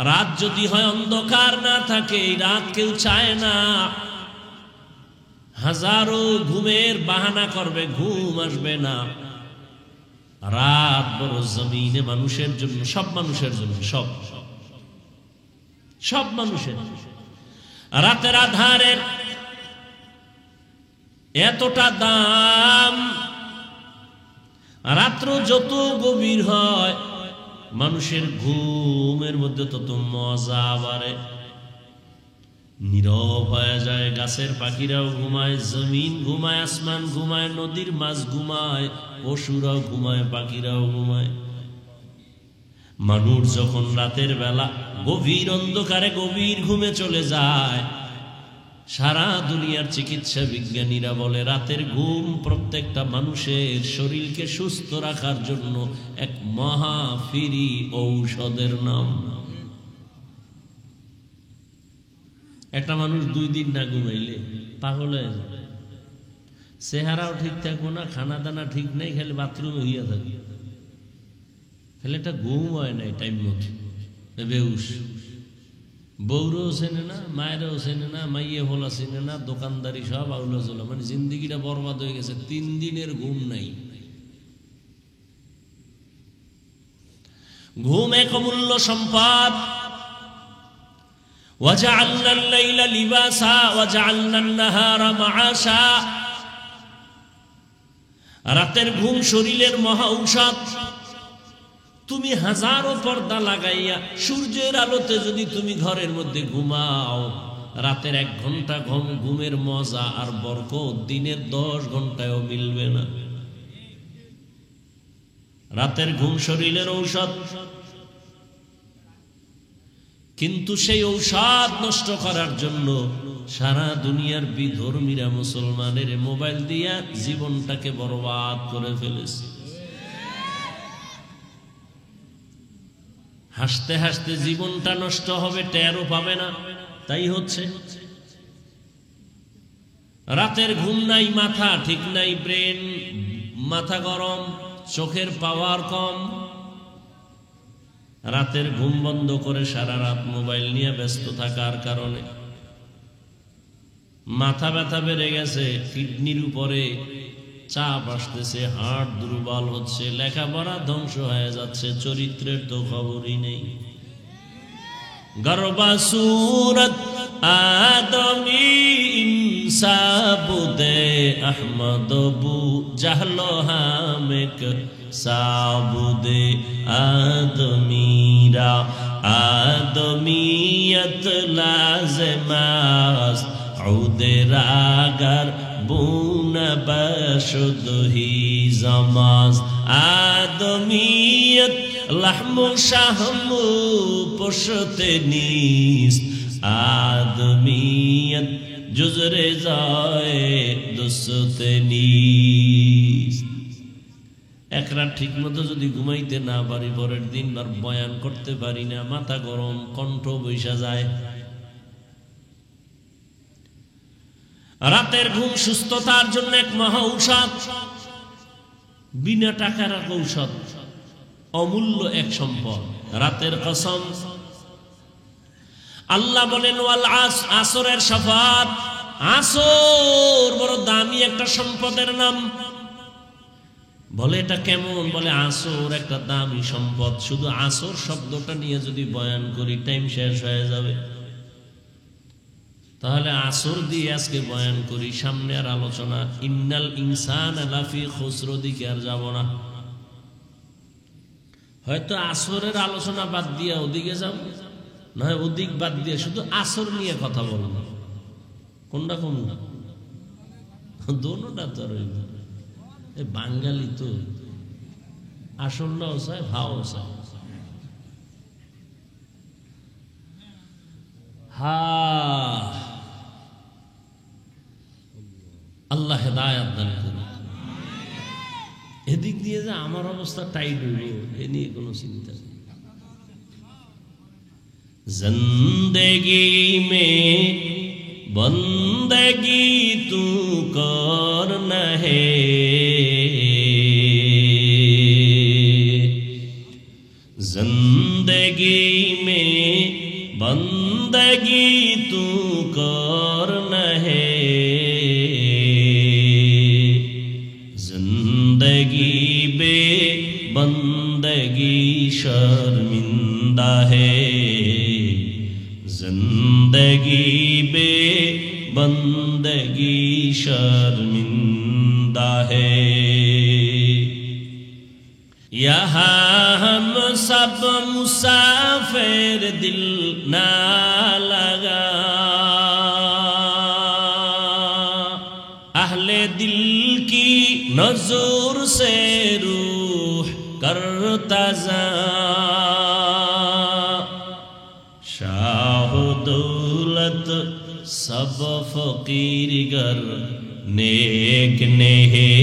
রাত যদি হয়, অন্ধকার না থাকে, রাত কেউ চায় না। হাজারো ঘুমের বাহানা করবে, ঘুম আসবে না। রাত বড় জমিনে মানুষের জন্য, সব মানুষের জন্য, সব মানুষের। রাতের আধারের এতটা দাম, রাত্র যত গভীর হয় মানুষের ঘুমের মধ্যে তত মজা বাড়ে। নীরব হয়ে যায়, গাছের পাখিরাও ঘুমায়, জমিন ঘুমায়, আসমান ঘুমায়, নদীর মাছ ঘুমায়, পশুরাও ঘুমায়, পাখিরাও ঘুমায়। মানুষ যখন রাতের বেলা গভীর অন্ধকারে গভীর ঘুমে চলে যায়, সারা দুনিয়ার চিকিৎসা বিজ্ঞানীরা বলে রাতের ঘুম প্রত্যেকটা মানুষের শরীরকে সুস্থ রাখার জন্য এক মহা ফ্রি ঔষধের নাম। একটা মানুষ 2 দিন না ঘুমাইলে পাগল হয়ে যায়। চেহারাও ঠিক থাকবো না, খানা দানা ঠিক নেই, খালি বাথরুমে হইয়া থাকি, খালি একটা ঘুম হয় নাই টাইম মতো, বেউস। বউরেও চেনে না, মায়েরও চেনে না, মাইয়ে ভোলা চেনে না, দোকানদারি সব আউলা চলা, মানে জিন্দিগিটা বরবাদ হয়ে গেছে। 3 দিনের ঘুম নাই। ঘুম এক অমূল্য সম্পদ। وجعلنا الليل لباسا وجعلنا النهار معاشا। রাতের ঘুম শরীরের মহা ঔষধ। তুমি হাজারো পর্দা লাগাইয়া সূর্যের আলোতে যদি তুমি ঘরের মধ্যে ঘুমাও, রাতের 1 ঘন্টা ঘুমের মজা আর বরকত দিনের 10 ঘন্টায়ও মিলবে না। রাতের ঘুম শরীরের ঔষধ, কিন্তু সেই ঔষধ নষ্ট করার জন্য সারা দুনিয়ার বিধর্মীরা মুসলমানের মোবাইল দিয়া জীবনটাকে বরবাদ করে ফেলেছে। হাসতে হাসতে জীবনটা নষ্ট হবে, টেরও পাবে না। তাই হচ্ছে, রাতের ঘুম নাই, মাথা ঠিক নাই, ব্রেন মাথা গরম, চোখের পাওয়ার কম। রাতের ঘুম বন্ধ করে সারা রাত মোবাইল নিয়ে ব্যস্ত থাকার কারণে মাথা ব্যথা বেড়ে গেছে, কিডনির উপরে চাপ আসতেছে, হার্ট দুর্বল হচ্ছে, লেখাপড়া ধ্বংস হয়ে যাচ্ছে, চরিত্রের তো খবরই নেই। গর্বা সুরত আদমি ইনসাবুদে আহমদ বু জাহলো হামেক সাবুদে আদমিরা আদমিয়ত লাজমাস উদে রাগার বুন বশুদহি জমাজ আদমিয়ত লাহমু শাহমু পশতে নিস্ত আদমিয়ত জুজরে যায় দুসতে নিস্ত। এক রাত ঠিক মতো যদি ঘুমাইতে না পারি, পরের দিন আর বয়ান করতে পারি না, মাথা গরম, কণ্ঠ বৈশা যায়। রাতের ঘুম সুস্থতার জন্য এক মহা ঔষধ, বিনা টাকার এক ঔষধ, অমূল্য এক সম্পদ। রাতের কসম, আল্লাহ বলেন ওয়াল আসরের শপথ, আসর বড় দামি একটা সম্পদের নাম। বলে এটা কেমন? বলে আসর একটা দামি সম্পদ। শুধু আসর শব্দটা নিয়ে যদি বয়ান করি টাইম শেষ হয়ে যাবে, তাহলে আসর দিয়ে আজকে বয়ান করি, সামনে আর আলোচনা ইন্নাল ইনসানা লাফি খুসর দিকে আর যাব না। হয়তো আসরের আলোচনা বাদ দিয়ে ওদিকে যাব, নয় ওদিক বাদ দিয়ে শুধু আসর নিয়ে কথা বলব। কোনটা কম না? দোনোটা তো রইল। বাঙালি তো আসরটাও চায়, ভাও চায়। আল্লাহ হেদায়েত দান করুন। এদিক দিয়ে যে আমার অবস্থা টাইট হইল, এ নিয়ে কোনো চিন্তা নেই। জিন্দেগি মে বন্দেগি তু করনা হে, जिंदगी में बंदगी तू करना है, जिंदगी बे बंदगी शर्मिंदा है, जिंदगी बे बंदगी शर्मिंदा है। यहाँ हम सब मुसाफिर दिल ना लगा, अहले दिल की नजर से रूह करता जा, शाह दौलत सब फकीर गर नेक ने है,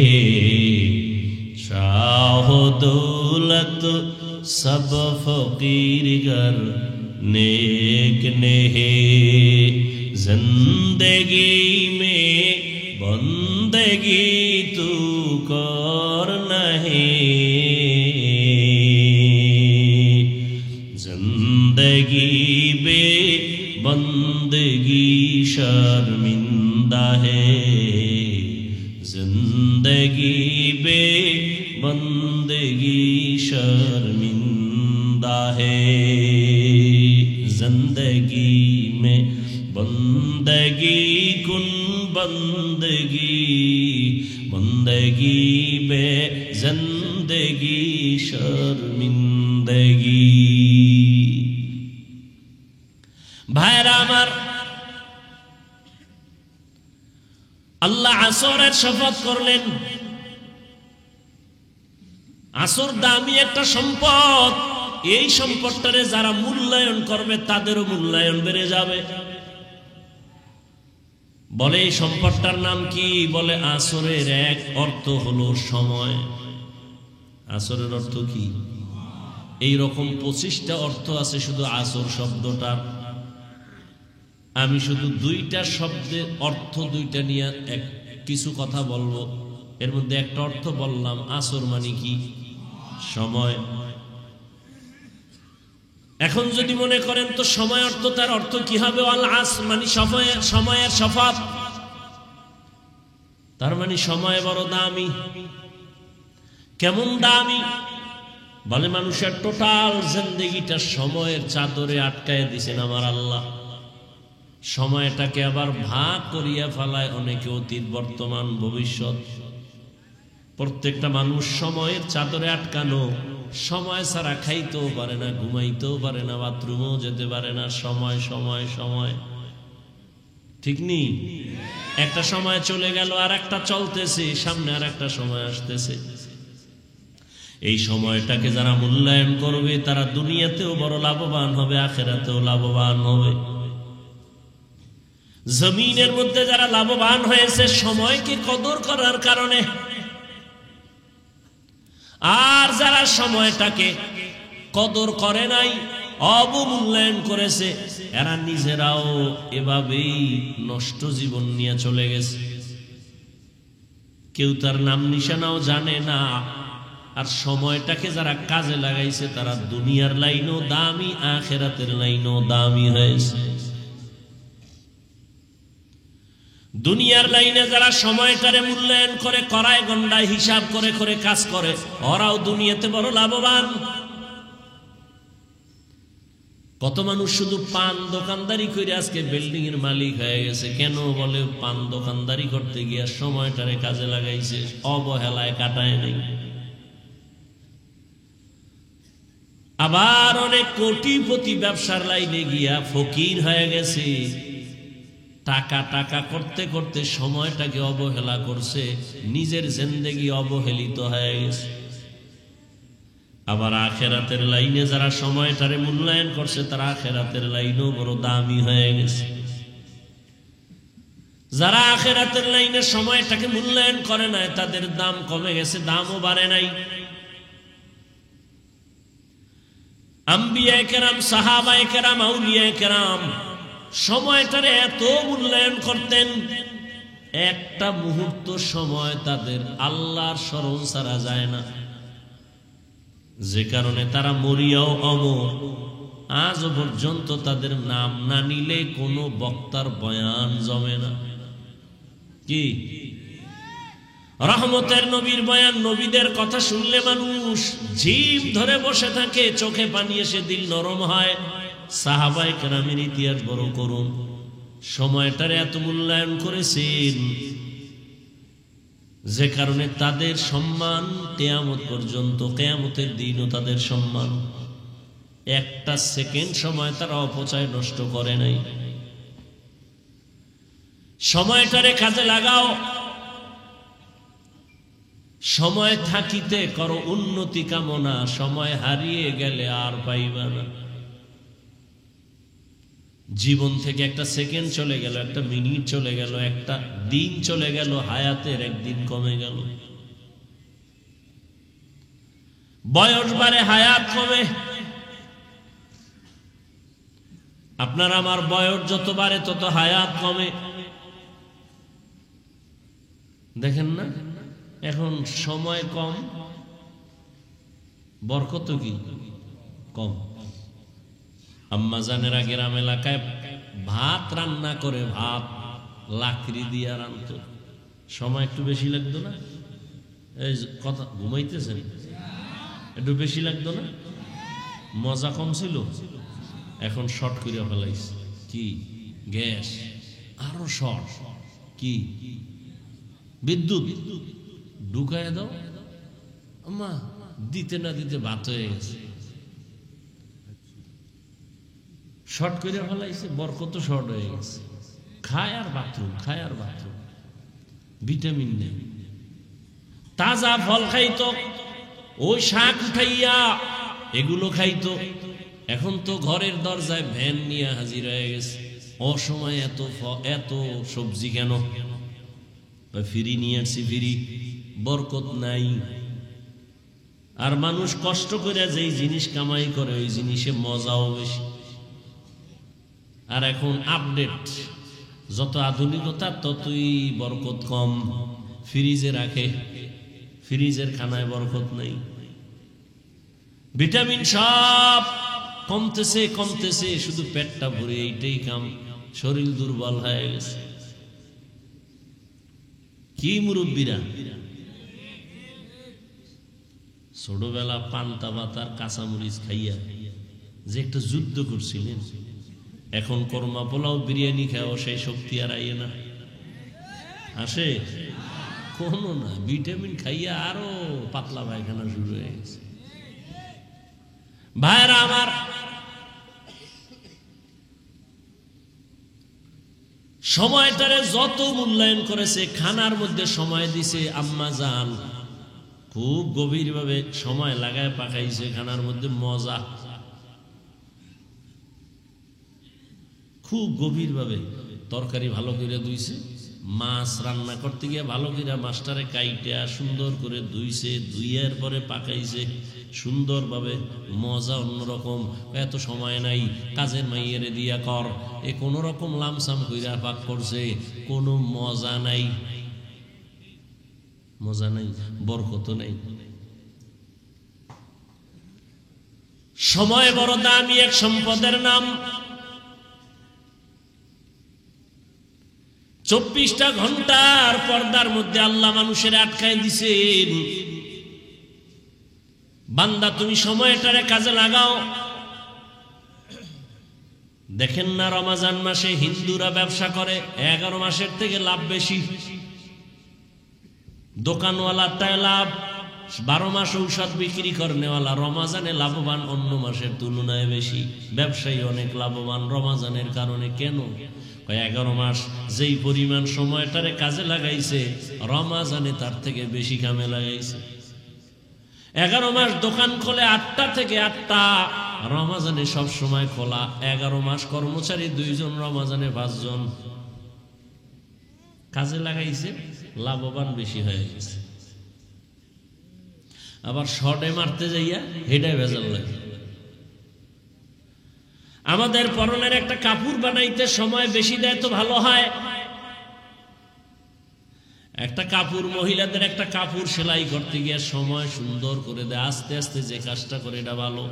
शाह दौलत सब फकीर गर नेक ने है, जिंदगी में बंदगी जिंदगी तू कर नहीं, जिंदगी बे बंदगी शर्मिंदा है, जिंदगी बे बंदगी शर्मिंदा है। जिंदगी में बंदगी कुन बंदगी, बंदगी बे जिंदगी शर्मिंदगी। भाईरा आमार, আল্লাহ আসরের শপথ করলেন। আসর দামি একটা সম্পদ, এই সম্পদটারে যারা মূল্যায়ন করবে তাদেরও মূল্যায়ন বেড়ে যাবে। বলে এই সম্পদটার নাম কি? বলে আসরের এক অর্থ হলো সময়। আসরের অর্থ কি? এই রকম 25টা অর্থ আছে শুধু আসর শব্দটার। আমি শুধু 2টা শব্দের অর্থ 2টা নিয়ে কিছু কথা বলবো। এর মধ্যে একটা অর্থ বললাম, আসর মানে কি? সময়। এখন যদি মনে করেন তো সময় অর্থ, তার অর্থ কি হবে? আল আসর মানে সময়ের শপথ। তার মানে সময় বড় দামি। কেমন দামি? বলে মানুষের টোটাল জিন্দেগিটা সময়ের চাদরে আটকায় দিয়েছেন আমার আল্লাহ। সময়টাকে আবার ভাগ করিয়া ফেলায় অনেকে, অতীত, বর্তমান, ভবিষ্যৎ। প্রত্যেকটা মানুষ সময়ের চাদরে আটকানো। সময় ছাড়া খাইতেও পারে না, ঘুমাইতেও পারে না, বাথরুমেও যেতে পারে না। সময় সময় সময়, ঠিক নেই? একটা সময় চলে গেল, আর একটা চলতেছে, সামনে আর একটা সময় আসতেছে। এই সময়টাকে যারা মূল্যায়ন করবে তারা দুনিয়াতেও বড় লাভবান হবে, আখিরাতেও লাভবান হবে। জমিনের মধ্যে যারা লাভবান হয়েছে সময়কে কদর করার কারণে, আর যারা সময়টাকে কদর করে নাই, অবমূল্যায়ন করেছে, এরা নিজেরাও এভাবেই নষ্ট জীবন নিয়ে চলে গেছে। কেউ তার নাম নিশানাও জানে না। আর সময়টাকে যারা কাজে লাগাইছে তারা দুনিয়ার লাইনও দামি, আখিরাতের লাইনও দামি হয়েছে। দুনিয়ার লাইনে যারা সময়টারে মূল্যায়ন করে, করায় গন্ডায় হিসাব করে করে কাজ করে, ওরাও দুনিয়াতে বড় লাভবান। কত মানুষ শুধু পান দোকানদারি করে আজকে বিল্ডিং এর মালিক হয়ে গেছে। কেন? বলে পান দোকানদারি করতে গিয়া সময়টারে কাজে লাগাইছে, অবহেলায় কাটায় নেই। আবার অনেক কোটিপতি ব্যবসার লাইনে গিয়া ফকির হয়ে গেছে। টাকা টাকা করতে করতে সময়টাকে অবহেলা করছে, নিজের জিন্দেগি অবহেলিত হয়ে গেছে। আবার আখিরাতের লাইনে যারা সময়টারে মূল্যায়ন করছে তারা আখিরাতের লাইনেও বড় দামি হয়ে গেছে। যারা আখিরাতের লাইনে সময়টাকে মূল্যায়ন করে নাই তাদের দাম কমে গেছে, দামও বাড়ে নাই। আম্বিয়ায়ে কেরাম, সাহাবায়ে কেরাম, আউলিয়ায়ে কেরাম সময়টারে এত মূল্যায়ন করতেন, একটা মুহূর্ত সময় তাদের আল্লাহর স্মরণ ছাড়া যায় না। যে কারণে তারা মরিয়াও অমর। আজ পর্যন্ত তাদের নাম না নিলে কোনো বক্তার বয়ান জমে না। কি রহমতের নবীর বয়ান, নবীদের কথা শুনলে মানুষ জিভ ধরে বসে থাকে, চোখে পানি এসে দিল নরম হয়। সাহাবায়ে কেরামের ইতিহাস বড় করুন। সময়টারে এত মূল্যায়ন করেছেন যে কারণে তাদের সম্মান কিয়ামত পর্যন্ত, কিয়ামতের দিনও তাদের সম্মান। একটা সেকেন্ড সময় তারা অপচয় নষ্ট করে নাই। সময়টারে কাজে লাগাও। সময় থাকিতে করো উন্নতি কামনা, সময় হারিয়ে গেলে আর পাইবা না। জীবন থেকে একটা সেকেন্ড চলে গেল, একটা মিনিট চলে গেল, একটা দিন চলে গেল, হায়াতের একদিন কমে গেল। বয়স বাড়ে, হায়াত কমে। আপনার আমার বয়স যত বাড়ে তত হায়াত কমে। দেখেন না, এখন সময় কম, বরকত কি কম। আম্মা জানেরা গ্রাম এলাকায় ভাত রান্না করে, ভাত লাকড়ি দিয়ে রান্ত, সময় একটু বেশি লাগতো না? এই কথা ঘুমাইতেছেন, একটু বেশি লাগতো না? মজা কম ছিল, এখন শর্ট করে ফেলাইছে। কি গ্যাস, আরো শর্ট, কি বিদ্যুৎ ঢুকায় দাও, আম্মা দিতে না দিতে ভাত হয়ে গেছে, শর্ট করে ফেলাইছে, বরকত শর্ট হয়ে গেছে। খায় আর বাথরুম, খায় আর বাথরুম, ভিটামিন নেই। তাজা ফল খাইতো, ওই শাক উঠাইয়া এগুলো খাইতো। এখন তো ঘরের দরজায় ভ্যান নিয়ে হাজির হয়ে গেছে। অসময় এত সবজি কেন? ফ্রি নিয়ে আসছি, ফ্রি, বরকত নাই। আর মানুষ কষ্ট করে যেই জিনিস কামাই করে ওই জিনিসে মজাও বেশি। আর এখন আপডেট, যত আধুনিকতা ততই বরকত কম। ফ্রিজে রাখে, ফ্রিজের খানায় বরকত নেই। ভিটামিন সব কমতেছে কমতেছে, শুধু পেটটা ভরে এইটাই কাম, শরীর দুর্বল হয়ে গেছে। কি মুরব্বীরা ছোটবেলা পান্তা ভাতার কাঁচামরিচ খাইয়া যে একটা যুদ্ধ করছিলেন, এখন কর্মা পোলাও বিরিয়ানি খাও সেই শক্তি আর আইয়ে না, আসে কোনো না। ভিটামিন খাইয়া আরো পাতলা পায়খানা শুরু হয়ে গেছে। ভাইরা আমার, সময়টারে যত মূল্যায়ন করেছে, খানার মধ্যে সময় দিছে আম্মা জান, খুব গভীর ভাবে সময় লাগায় পাকাইছে খানার মধ্যে, মজা খুব গভীর ভাবে। তরকারি ভালো করে ধুইছে, মাছ রান্না করতে গিয়ে ভালো করে মাছটারে কাইটা সুন্দর করে ধুইছে, ধুইয়ার পরে পাকাইছে সুন্দরভাবে, মজা অন্যরকম। এত সময় নাই, কাজের মাইয়েরে দিয়া কর, এ কোনো রকম লামসাম কইরা পাক করছে, কোনো মজা নাই, মজা নাই, বরকত নাই। সময় বড় দামি এক সম্পদের নাম। 24টা ঘন্টার পর্দার মধ্যে আল্লাহ মানুষের আটকায় দিছেন। বান্দা তুমি সময়টারে কাজে লাগাও। দেখেন না, রমজান মাসে হিন্দুরা ব্যবসা করে, 11 মাসের থেকে লাভ বেশি। দোকানওয়ালাটায় লাভ, 12 মাস ঔষধ বিক্রি করনেওয়ালা রমজানে লাভবান অন্য মাসের তুলনায় বেশি। ব্যবসায়ী অনেক লাভবান রমজানের কারণে। কেন? 11 মাস যেই পরিমাণ সময়টারে কাজে লাগাইছে, রমজানে তার থেকে বেশি কামে লাগাইছে। 11 মাস দোকান খোলে 8টা থেকে 8টা, রমজানে সব সময় খোলা। 11 মাস কর্মচারী 2 জন, রমজানে 5 জন। কাজে লাগাইছে, লাভবান বেশি হয়ে গেছে। আবার শর্টে মারতে যাইয়া হেডাই ভেজাল লাগে। আমাদের পরনের একটা কাপড় বানাইতে সময় বেশি দেয় তো ভালো হয়। একটা কাপড়, মহিলাদের একটা কাপড় সেলাই করতে গিয়ে সময় সুন্দর করে দেয়, আস্তে আস্তে যে কাজটা করে এটা ভালো।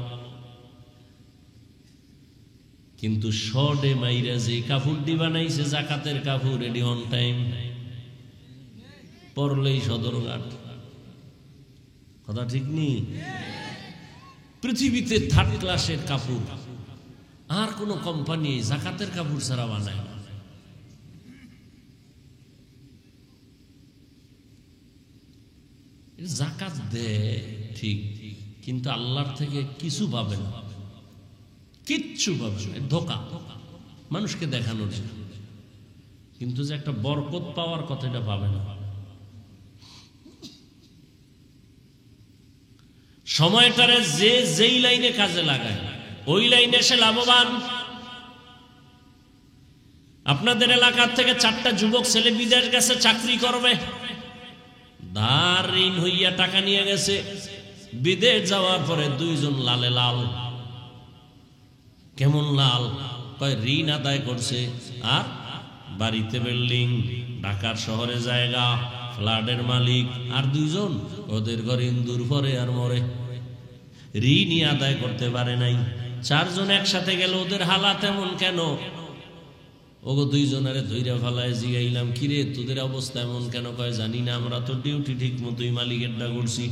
কিন্তু শর্টে মাইরা যে কাপড়টি বানাইছে জাকাতের কাপড়, এটি অন টাইম পরলেই সদরঘাট। কথা ঠিক নেই? পৃথিবীতে 3rd ক্লাসের কাপড় আর কোন কোম্পানি জাকাতের কাপড় ছাড়া বানায় না। জাকাত দেয় ঠিক, কিন্তু আল্লাহর থেকে কিছু পাবে না, কিচ্ছু পাবে না। ধোঁকা, মানুষকে দেখানোর জন্য। কিন্তু যে একটা বরকত পাওয়ার কথা, এটা পাবে না। সময়টারে যে যেই লাইনে কাজে লাগায়, ওই লাইনে সে লাভবান। আপনাদের এলাকার থেকে 4টা যুবক ছেলে বিদেশ গেছে চাকরি করবে, ধার ঋণ হইয়া টাকা নিয়ে গেছে। বিদেশ যাওয়ার পরে 2 জন লালে লাল। কেমন লাল? কয় ঋণ আদায় করছে আর বাড়িতে বিল্ডিং, ঢাকার শহরে জায়গা, ফ্ল্যাটের মালিক, আর দুইজন ওদের ঘরে ইন্দুর পরে আর মরে, ঋণই আদায় করতে পারে নাই। চারজন একসাথে গেল, ওদের হালাত এমন কেন? ওগো দুইজনারে ধৈর্য ফেলায় জিগাইলাম, কিরে তোদের অবস্থা এমন কেন? কয় জানি না, আমরা তো ডিউটি ঠিক মতোই মালিকেরটা করছি।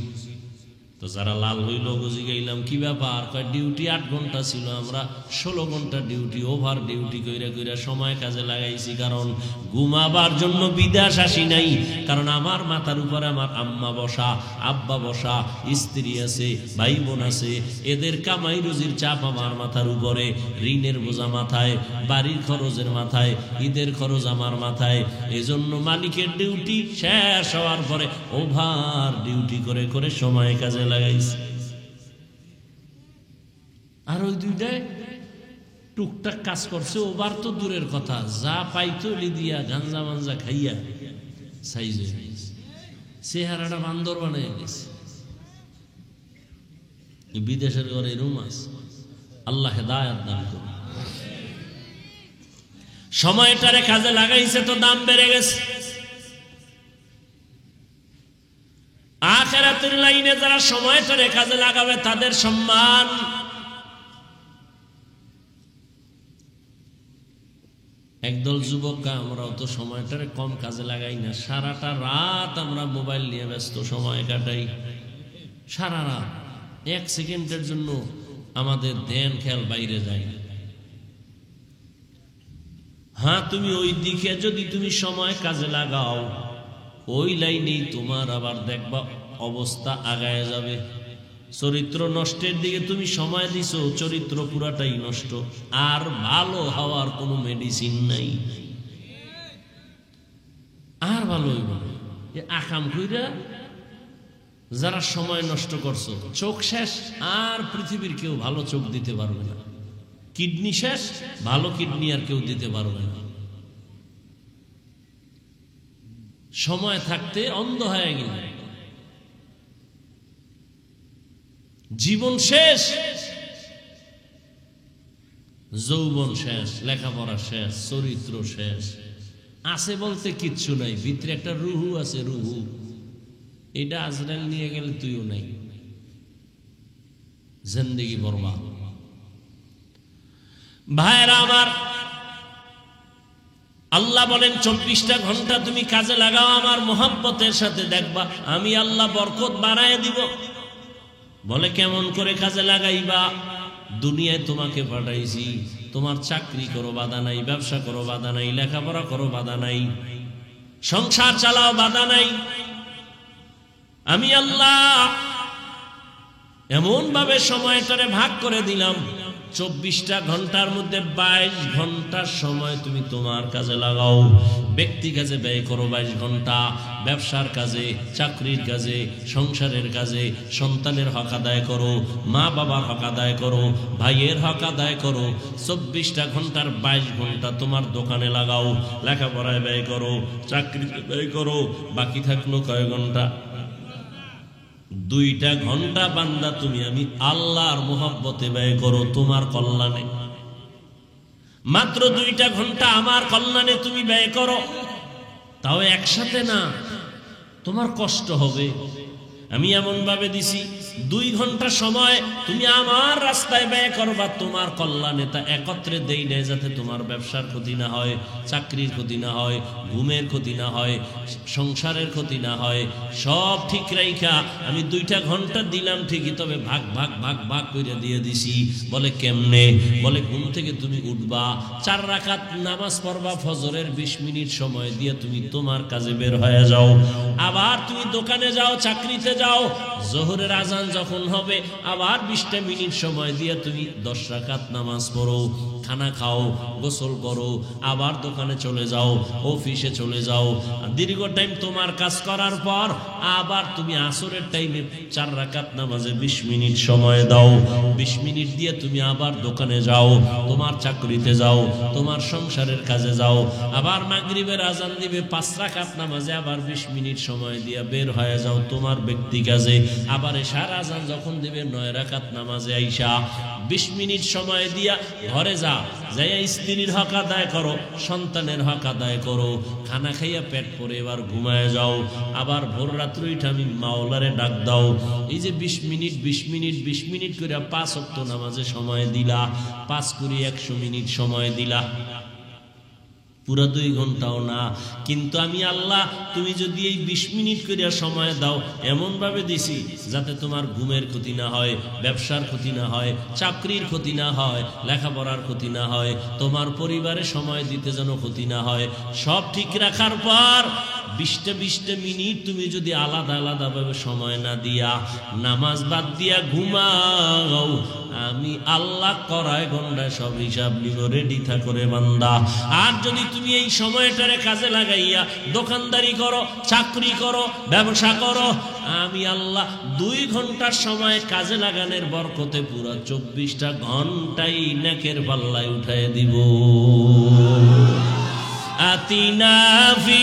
তো যারা লাল হইল ওগো জিগাইলাম কি ব্যাপার? কয় ডিউটি 8 ঘন্টা ছিল, আমরা 16 ঘন্টা ডিউটি ওভার ডিউটি কইরা কইরা সময় কাজে লাগাইছি। কারণ ঘুমাবার জন্য বিদেশ আসি নাই, কারণ আমার মাথার উপরে আমার আম্মা বসা, আব্বা বসা, স্ত্রী আছে, ভাই বোন আছে, এদের কামাই রুজির চাপ আমার মাথার উপরে, ঋণের বোঝা মাথায়, বাড়ির খরচের মাথায়, ঈদের খরচ আমার মাথায়। এজন্য মালিকের ডিউটি শেষ হওয়ার পরে ওভার ডিউটি করে করে সময় কাজে লাগাইছে। আর ওই দুইটায় টুকটাক কাজ করছে, ওবার তো দূরের কথা, যা পাইতো দিয়া গাঞ্জা মাঞ্জা খাইয়া সাইজ হয়ে গেছে, চেহারাটা বান্দর বানিয়ে গেছে। বিদেশের ঘরে রুম আছে, আল্লাহ হেদায়েত দান করুন। সময়টারে কাজে লাগাইছে তো দাম বেড়ে গেছে। আখিরাতের লাইনে যারা সময়টারে কাজে লাগাবে তাদের সম্মান। একদল যুবকরা আমরাও তো সময়টারে কম কাজে লাগাই না, সারাটা রাত আমরা মোবাইল নিয়ে ব্যস্ত সময় কাটাই। সারা রাত 1 সেকেন্ডের জন্য আমাদের ধ্যান খেয়াল বাইরে যায়। হ্যাঁ, তুমি ওই দিকে যদি তুমি সময় কাজে লাগাও, ওই লাইনেই তোমার আবার দেখবা অবস্থা আগায় যাবে। চরিত্র নষ্টের দিকে তুমি সময় দিছো, চরিত্র পুরাটাই নষ্ট, আর ভালো হওয়ার কোনো মেডিসিন নাই। আর ভালো হইব আকাম কইরা যারা সময় নষ্ট করছো, চোখ শেষ, আর পৃথিবীর কেউ ভালো চোখ দিতে পারবে না। কিডনি শেষ, ভালো কিডনি আর কেউ দিতে পারবে না। সময় থাকতে অন্ধ হয়ে গেল, জীবন শেষ, যৌবন শেষ, লেখাপড়া শেষ, চরিত্র শেষ, আছে বলতে কিচ্ছু নাই। ভিতরে একটা রুহু আছে, রুহু, এটা আজরাইল নিয়ে গেলে তুইও নাই, জিন্দেগি বরবাদ। ভাইরা আমার, আল্লাহ বলেন 24টা ঘন্টা তুমি কাজে লাগাও আমার মোহাব্বতের সাথে, দেখবা আমি আল্লাহ বরকত বাড়ায় দিব। বলে কেমন করে কাজে লাগাইবা? দুনিয়ায় তোমাকে পাঠাইছি, তোমার চাকরি করো বাধা নাই, ব্যবসা করো বাধা নাই, লেখাপড়া করো বাধা নাই, সংসার চালাও বাধা নাই। আমি আল্লাহ এমন ভাবে সময়টারে ভাগ করে দিলাম, 24টা ঘন্টার মধ্যে 22 ঘন্টার সময় তুমি তোমার কাজে লাগাও। ব্যক্তি কাজে ব্যয় করো 22 ঘন্টা, ব্যবসার কাজে, চাকরির কাজে, সংসারের কাজে, সন্তানের হক আদায় করো, মা বাবার হক আদায় করো, ভাইয়ের হক আদায় করো। 24টা ঘন্টার 22 ঘন্টা তোমার দোকানে লাগাও, লেখাপড়ায় ব্যয় করো, চাকরিতে ব্যয় করো। বাকি থাকলো কয় ঘন্টা? 2টা ঘন্টা বান্দা তুমি আমি আল্লাহর মোহাব্বতে ব্যয় করো তোমার কল্যাণে। মাত্র 2টা ঘন্টা আমার কল্যাণে তুমি ব্যয় করো, তাও একসাথে না, তোমার কষ্ট হবে। আমি এমন ভাবে দিছি 2 ঘন্টা সময় তুমি আমার রাস্তায় ব্যয় করবা তোমার কল্যাণে, তা একত্রে দেই না যাতে তোমার ব্যবসার ক্ষতি না হয়, চাকরির ক্ষতি না হয়, ঘুমের ক্ষতি না হয়, সংসারের ক্ষতি না হয়। সব ঠিক রাইখা আমি 2টা ঘন্টা দিলাম ঠিকই, তবে ভাগ ভাগ ভাগ ভাগ করে দিয়ে দিছি। বলে কেমনে? বলে ঘুম থেকে তুমি উঠবা, 4 রাকাত নামাজ পড়বা, ফজরের 20 মিনিট সময় দিয়ে তুমি তোমার কাজে বের হয়ে যাও। আবার তুমি দোকানে যাও, চাকরিতে যাও, জোহরের আজান যখন হবে আবার 20টা মিনিট সময় দিয়ে তুমি 10 রাকাত নামাজ পড়ো, খানা খাও, গোসল করো, আবার দোকানে চলে যাও, অফিসে চলে যাও। দীর্ঘ টাইম তোমার কাজ করার পর আবার তুমি আসরের টাইমে 4 রাকাত নামাজে 20 মিনিট সময় দাও। 20 মিনিট দিয়ে তুমি আবার দোকানে যাও, তোমার চাকরিতে যাও, তোমার সংসারের কাজে যাও। আবার মাগরিবের আজান দিবে, 5 রাকাত নামাজে আবার 20 মিনিট সময় দিয়ে বের হয়ে যাও তোমার ব্যক্তি কাজে। আবার এশার আজান যখন দিবে 9 রাকাত নামাজে আইসা 20 মিনিট সময় দিয়া ঘরে যাও। যা, যাইয়া স্ত্রীর হক আদায় করো, সন্তানের হক আদায় করো, খানা খাইয়া পেট পরে এবার ঘুমায় যাও। আবার ভোর রাত্রে উঠে আমি মাওলারে ডাক দাও। এই যে 20 মিনিট 20 মিনিট 20 মিনিট করে 5 ওয়াক্ত নামাজে সময় দিলা, 5 করে 100 মিনিট সময় দিলা, পুরা 2 ঘন্টাও না। কিন্তু আমি আল্লাহ, তুমি যদি এই 20 মিনিট করিয়া সময় দাও, এমন ভাবে দিছি যাতে তোমার ঘুমের ক্ষতি না হয়, ব্যবসার ক্ষতি না হয়, চাকরির ক্ষতি না হয়, লেখাপড়ার ক্ষতি না হয়, তোমার পরিবারে সময় দিতে যেন ক্ষতি না হয়। সব ঠিক রাখার পর 20টা মিনিট তুমি যদি আলাদা আলাদা ভাবে সময় না দিয়া নামাজ বাদ দিয়া ঘুমাও, আমি আল্লাহ করায় গন্ডায় সব হিসাব নিব, রেডি থাকো রে বান্দা। আর যদি তুমি এই সময়টারে কাজে লাগাইয়া দোকানদারি করো, চাকরি করো, ব্যবসা করো, আমি আল্লাহ 2 ঘন্টার সময় কাজে লাগানোর বরকতে পুরা 24টা ঘন্টাই নেকের পাল্লায় উঠায় দিব। আতিনা ফি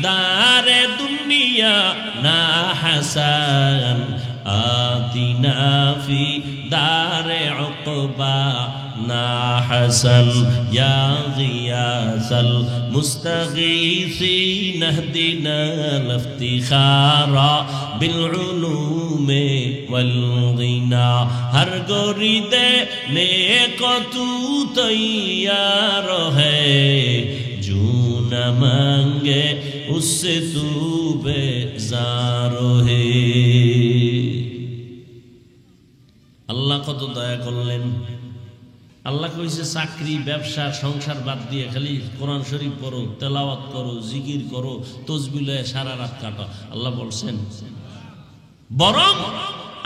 দারে দুনিয়া না হাসান, আতিনা ফি দারে উকবা না হাসান, ইয়া গিয়াসাল মুস্তাগীসিন ইহদিনা লিফতিখারা বিল উলুমে ওয়াল গিনা। হর গরিদে নেক তু তৈয়ার হ্যায়, न मांगे उससे तू बेजार है। আল্লাহ কত দয়া করলেন। আল্লাহ কইছে চাকরি ব্যবসা সংসার বাদ দিয়ে খালি কোরআন শরীফ পড়ো, তেলাওয়াত করো, জিকির করো, তসবিহ সারা রাত কাটো। আল্লাহ বলছেন বরং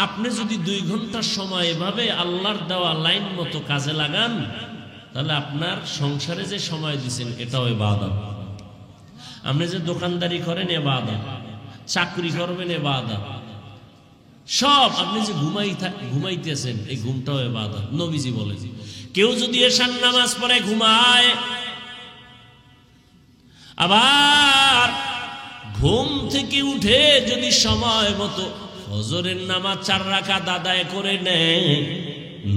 আপনি যদি 2 ঘন্টার সময় এভাবে আল্লাহর দেওয়া লাইন মতো কাজে লাগান, তাহলে আপনার সংসারে যে সময় দিচ্ছেন এটাও ইবাদত। আপনি যে দোকানদারি করেন ইবাদত, চাকরি করবেন ইবাদত, সব আপনি যে ঘুমাইতেছেন এই ঘুমটাও ইবাদত। নবীজি বলে কেউ যদি এশার নামাজ পড়ে ঘুমায়, আবার ঘুম থেকে উঠে যদি সময় মতো ফজরের নামাজ 4 রাকাত আদায় করে নেয়,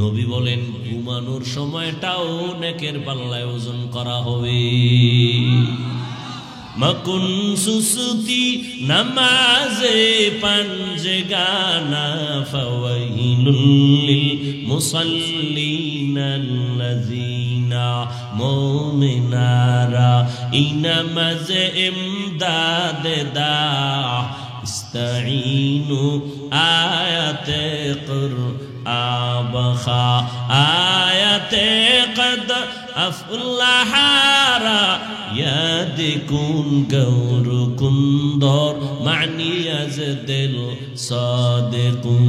নবী বলেন ঘুমানোর সময়টাও নেকের পাল্লায় ওজন করা হবে। মকুন সুসুতি নামাজে পাঞ্জেগানা ফাওয়াইলুল লিল মুসাল্লিনাল্লাযিনা মুমিনারা ইনামাজে ইমদাদে দা ইস্তাঈনু আয়াতে আবখা আয়াতে কদ আফলাহারা ইয়াদিকুন গৌরকুন্দর মানিয়াজদিল সাদিকুন।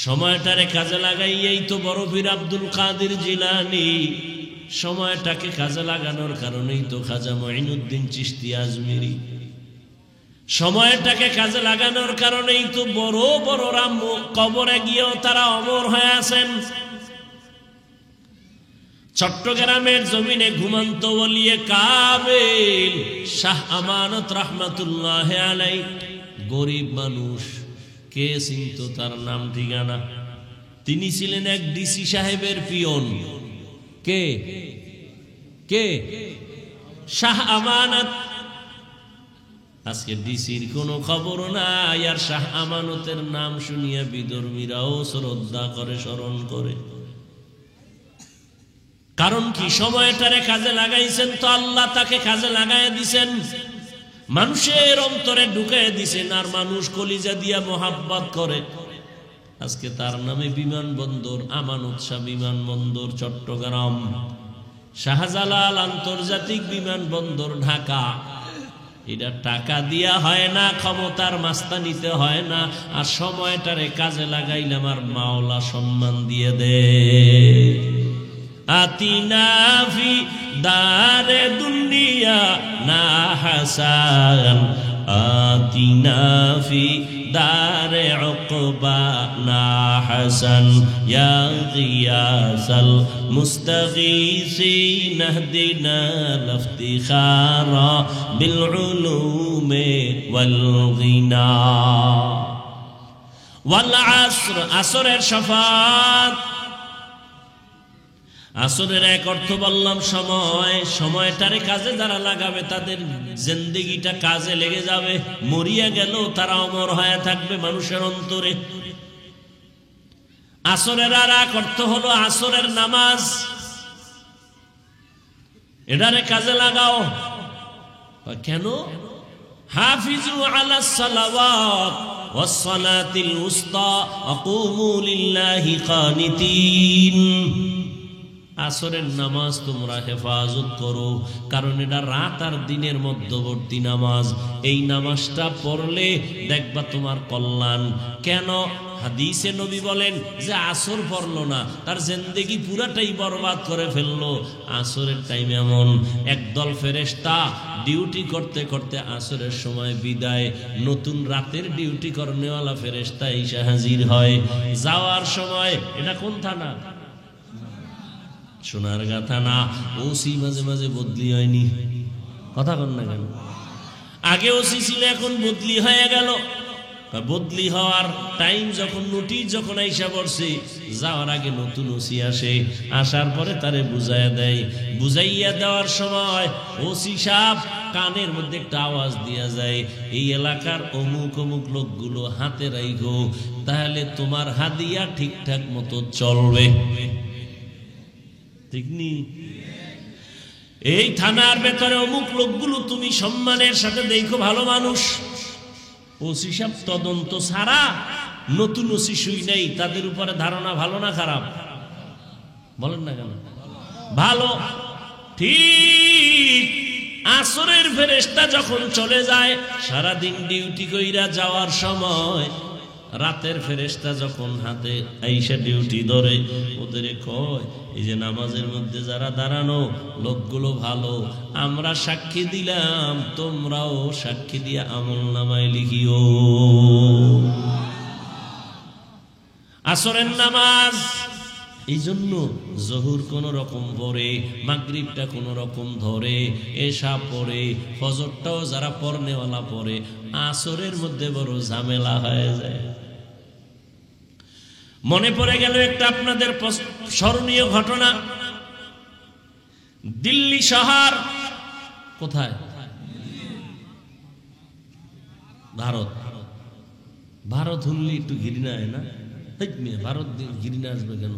সময়টারে কাজে লাগাইয়েই তো বড় পীর আব্দুল কাদের জিলানী, সময়টাকে কাজে লাগানোর কারণেই তো খাজা মুঈনুদ্দিন চিশতি আজমিরি, সময়টাকে কাজে লাগানোর কারণেই তো বড় বড়রা কবরে গিয়েও তারা অমর হয়ে আছেন। চট্টগ্রামের জমিনে ঘুমন্ত ওলিয়ে কাবিল শাহ আমানত রাহমাতুল্লাহ আলাইহি, গরিব মানুষ, কে চিনতো তার নাম ঠিকানা? তিনি ছিলেন এক ডিসি সাহেবের পিয়ন। কে কে? শাহ আমানত। আজকে ডিসির কোনো খবর নাই, আর শাহ আমানতের নাম শুনিয়া বিধর্মীরাও শ্রদ্ধা করে, স্মরণ করে। কারণ কি? সময়টারে কাজে লাগাইছেন তো আল্লাহ তাকে কাজে লাগাইয়া দিছেন, মানুষের অন্তরে ঢুকাইয়া দিছেন, আর মানুষ কলিজা দিয়া মোহাব্বত করে। আজকে তার নামে বিমানবন্দর, আমানত শাহ বিমানবন্দর চট্টগ্রাম, শাহজালাল আন্তর্জাতিক বিমানবন্দর ঢাকা। এটা টাকা দিয়া হয় না, ক্ষমতার মাস্তানিতে হয় না, আর সময়টারে কাজে লাগাইলাম আর মাওলা সম্মান দিয়ে দে। আতিনা ফি দারে দুনিয়া না হাসান, আতিনা ফি দারে উকবা না হাসান, ইয়া গিয়াসাল মুস্তাগীসিন ইহদিনা লিফতিখারা বিল উলুমে ওয়াল গিনা। ওয়াল আসর, আসরের শাফাত। আসরের এক অর্থ বললাম সময়, সময়টারে কাজে যারা লাগাবে তাদের জিন্দেগিটা কাজে লেগে যাবে, মরিয়া গেল তারা অমর হয়ে থাকবে মানুষের অন্তরে। আসরের আর এক অর্থ হলো আসরের নামাজ, এটারে কাজে লাগাও। কেন? হাফিজু আলাস সালাওয়াত ওয়াস সালাতিল উসতা ওয়া কুমু লিল্লাহি কানিতিন। আসরের নামাজ তোমরা হেফাজত করো, কারণ এটা রাত আর দিনের মধ্যবর্তী নামাজ। এই নামাজটা পড়লে দেখবা তোমার কল্যাণ। কেন? হাদিসে নবী বলেন যে আসর পড়লো না তার জিন্দেগি পুরাটাই বরবাদ করে ফেললো। আসরের টাইম এমন একদল ফেরেশতা ডিউটি করতে করতে আসরের সময় বিদায়, নতুন রাতের ডিউটি করনেওয়ালা ফেরেশতা এসে হাজির হয়। যাওয়ার সময়, এটা কোন থানা? সোনারগাঁ থানা। ওসি মাঝে মাঝে বদলি হয়নি, কথা কন না কেন? আগে ওসি ছিল, এখন বদলি হয়ে গেল। বদলি হওয়ার টাইম যখন নোটিশ যখন আইসা পড়ছে, যাওয়ার আগে নতুন ওসি আসে, আসার পরে তারে বুঝাইয়া দেয়। বুঝাইয়া দেওয়ার সময় ওসি সাহেব কানের মধ্যে একটা আওয়াজ দিয়া যায়, এই এলাকার অমুক অমুক লোকগুলো হাতে রাইখো, তাহলে তোমার হাদিয়া ঠিকঠাক মতো চলবে। ঠিক নি? এই থানার ভেতরে অমুক লোকগুলো তুমি সম্মানের সাথে দেখো, ভালো মানুষ। ওসি সাহেব তদন্ত ছাড়া নতুন ওসি শুই নেই, তাদের উপরে ধারণা ভালো না খারাপ? বলেন না কেন? ভালো। ঠিক আসরের ফেরেশতা যখন চলে যায়, সারাদিন ডিউটি কইরা যাওয়ার সময় রাতের ফেরেশতা যখন হাতে আইসা ডিউটি ধরে, ওদের কয় এই যে নামাজের মধ্যে যারা দাঁড়ানো লোকগুলো ভালো, আমরা সাক্ষী দিলাম, তোমরাও সাক্ষী দিয়ে আমল নামায় লিখিও। আসরের নামাজ এই জন্য জহুর কোন রকম পড়ে, মাগরিবটা কোন রকম ধরে, এশা পড়ে, ফজরটাও যারা পড়নেওয়ালা পড়ে, আসরের মধ্যে বড় ঝামেলা হয়ে যায়। মনে পড়ে গেল একটা আপনাদের স্মরণীয় ঘটনা। দিল্লি শহর কোথায়? ভারত। ভারত হুনলি একটু ঘৃণা হয় না? ভারত ঘৃণা আসবে কেন?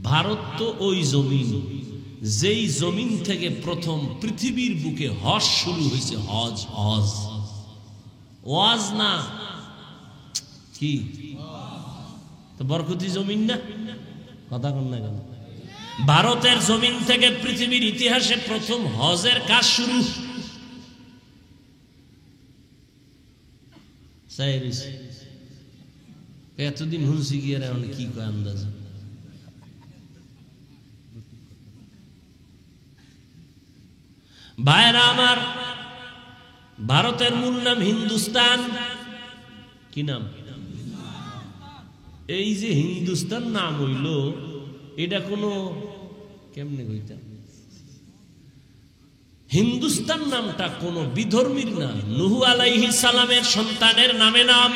ভারত তো ওই জমিন, যেই জমিন থেকে প্রথম পৃথিবীর বুকে হজ শুরু হয়েছে। হজ, হজ, ওয়াজ না কি? তো বরকতি জমিন না? কথা কন না কেন? ভারতের জমিন থেকে পৃথিবীর ইতিহাসে প্রথম হজের কাজ শুরু। এতদিন হুলসি গিয়ে কি কয় আন্দাজ? ভাইরা আমার, ভারতের মূল নাম হিন্দুস্তান। কি নাম? এই যে হিন্দুস্তান নাম হইল, এটা কোনো কেমনে কইতা? হিন্দুস্তান নামটা কোন বিধর্মীর না, নূহ আলাইহিস সালামের সন্তানের নামে নাম।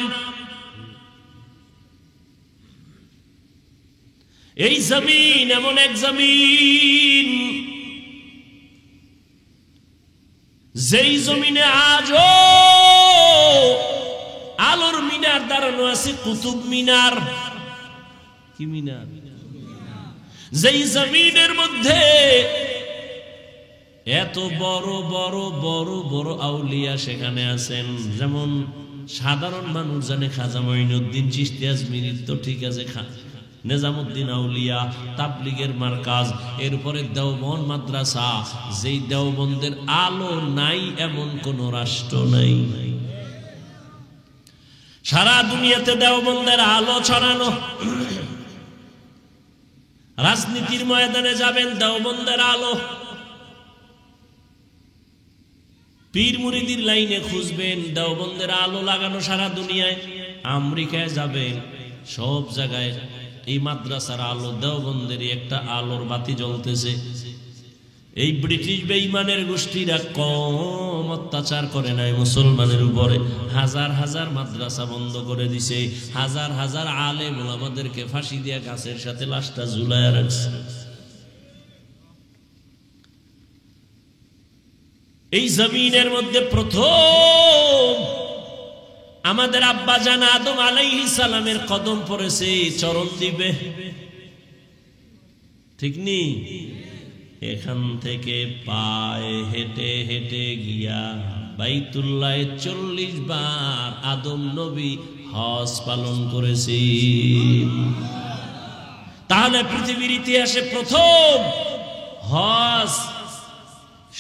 এই জমিন এমন এক জমিন, যেই জমিনে আজও আলোর মিনার দাঁড়ানো আছে, কুতুব মিনার। কি মিনার? যেই জমিনের মধ্যে এত বড় বড় বড় বড় আউলিয়া সেখানে আছেন। যেমন সাধারণ মানুষ জানে খাজা মঈনুদ্দিন চিশতি আজমিরি, তো ঠিক আছে, নিজামুদ্দিন আউলিয়া, তাবলিগের মার্কাজ, এরপরে দেওবন্দ মাদ্রাসা। যেই দেওবন্দের আলো নাই এমন কোন রাষ্ট্র নাই। সারা দুনিয়াতে দেওবন্দের আলো ছড়ানো। রাজনীতির ময়দানে যাবেন, দেওবন্দের আলো। পীর মুরিদির লাইনে খুঁজবেন, দেওবন্দের আলো লাগানো সারা দুনিয়ায়। আমেরিকায় যাবেন, সব জায়গায় এই মাদ্রাসার আলো, দেওবন্দেরই একটা আলোর বাতি জ্বলতেছে। এই ব্রিটিশ বেঈমানের গোষ্ঠীরা কম অত্যাচার করে নাই মুসলমানের উপরে। হাজার হাজার মাদ্রাসা বন্ধ করে দিছে, হাজার হাজার আলেম ওলামাদেরকে ফাঁসি দিয়া গাছের সাথে লাশটা ঝুলাইয়া রাখছে। এই জমিনের মধ্যে প্রথম আমাদের আব্বা জান আদম আলাইহিস সালামের কদম পড়েছে চরণ দিবে, ঠিক নি? এখান থেকে পায়ে হেঁটে হেঁটে গিয়া বাইতুল্লাহে 40 বার আদম নবী হজ পালন করেছে। তাহলে পৃথিবীর ইতিহাসে প্রথম হজ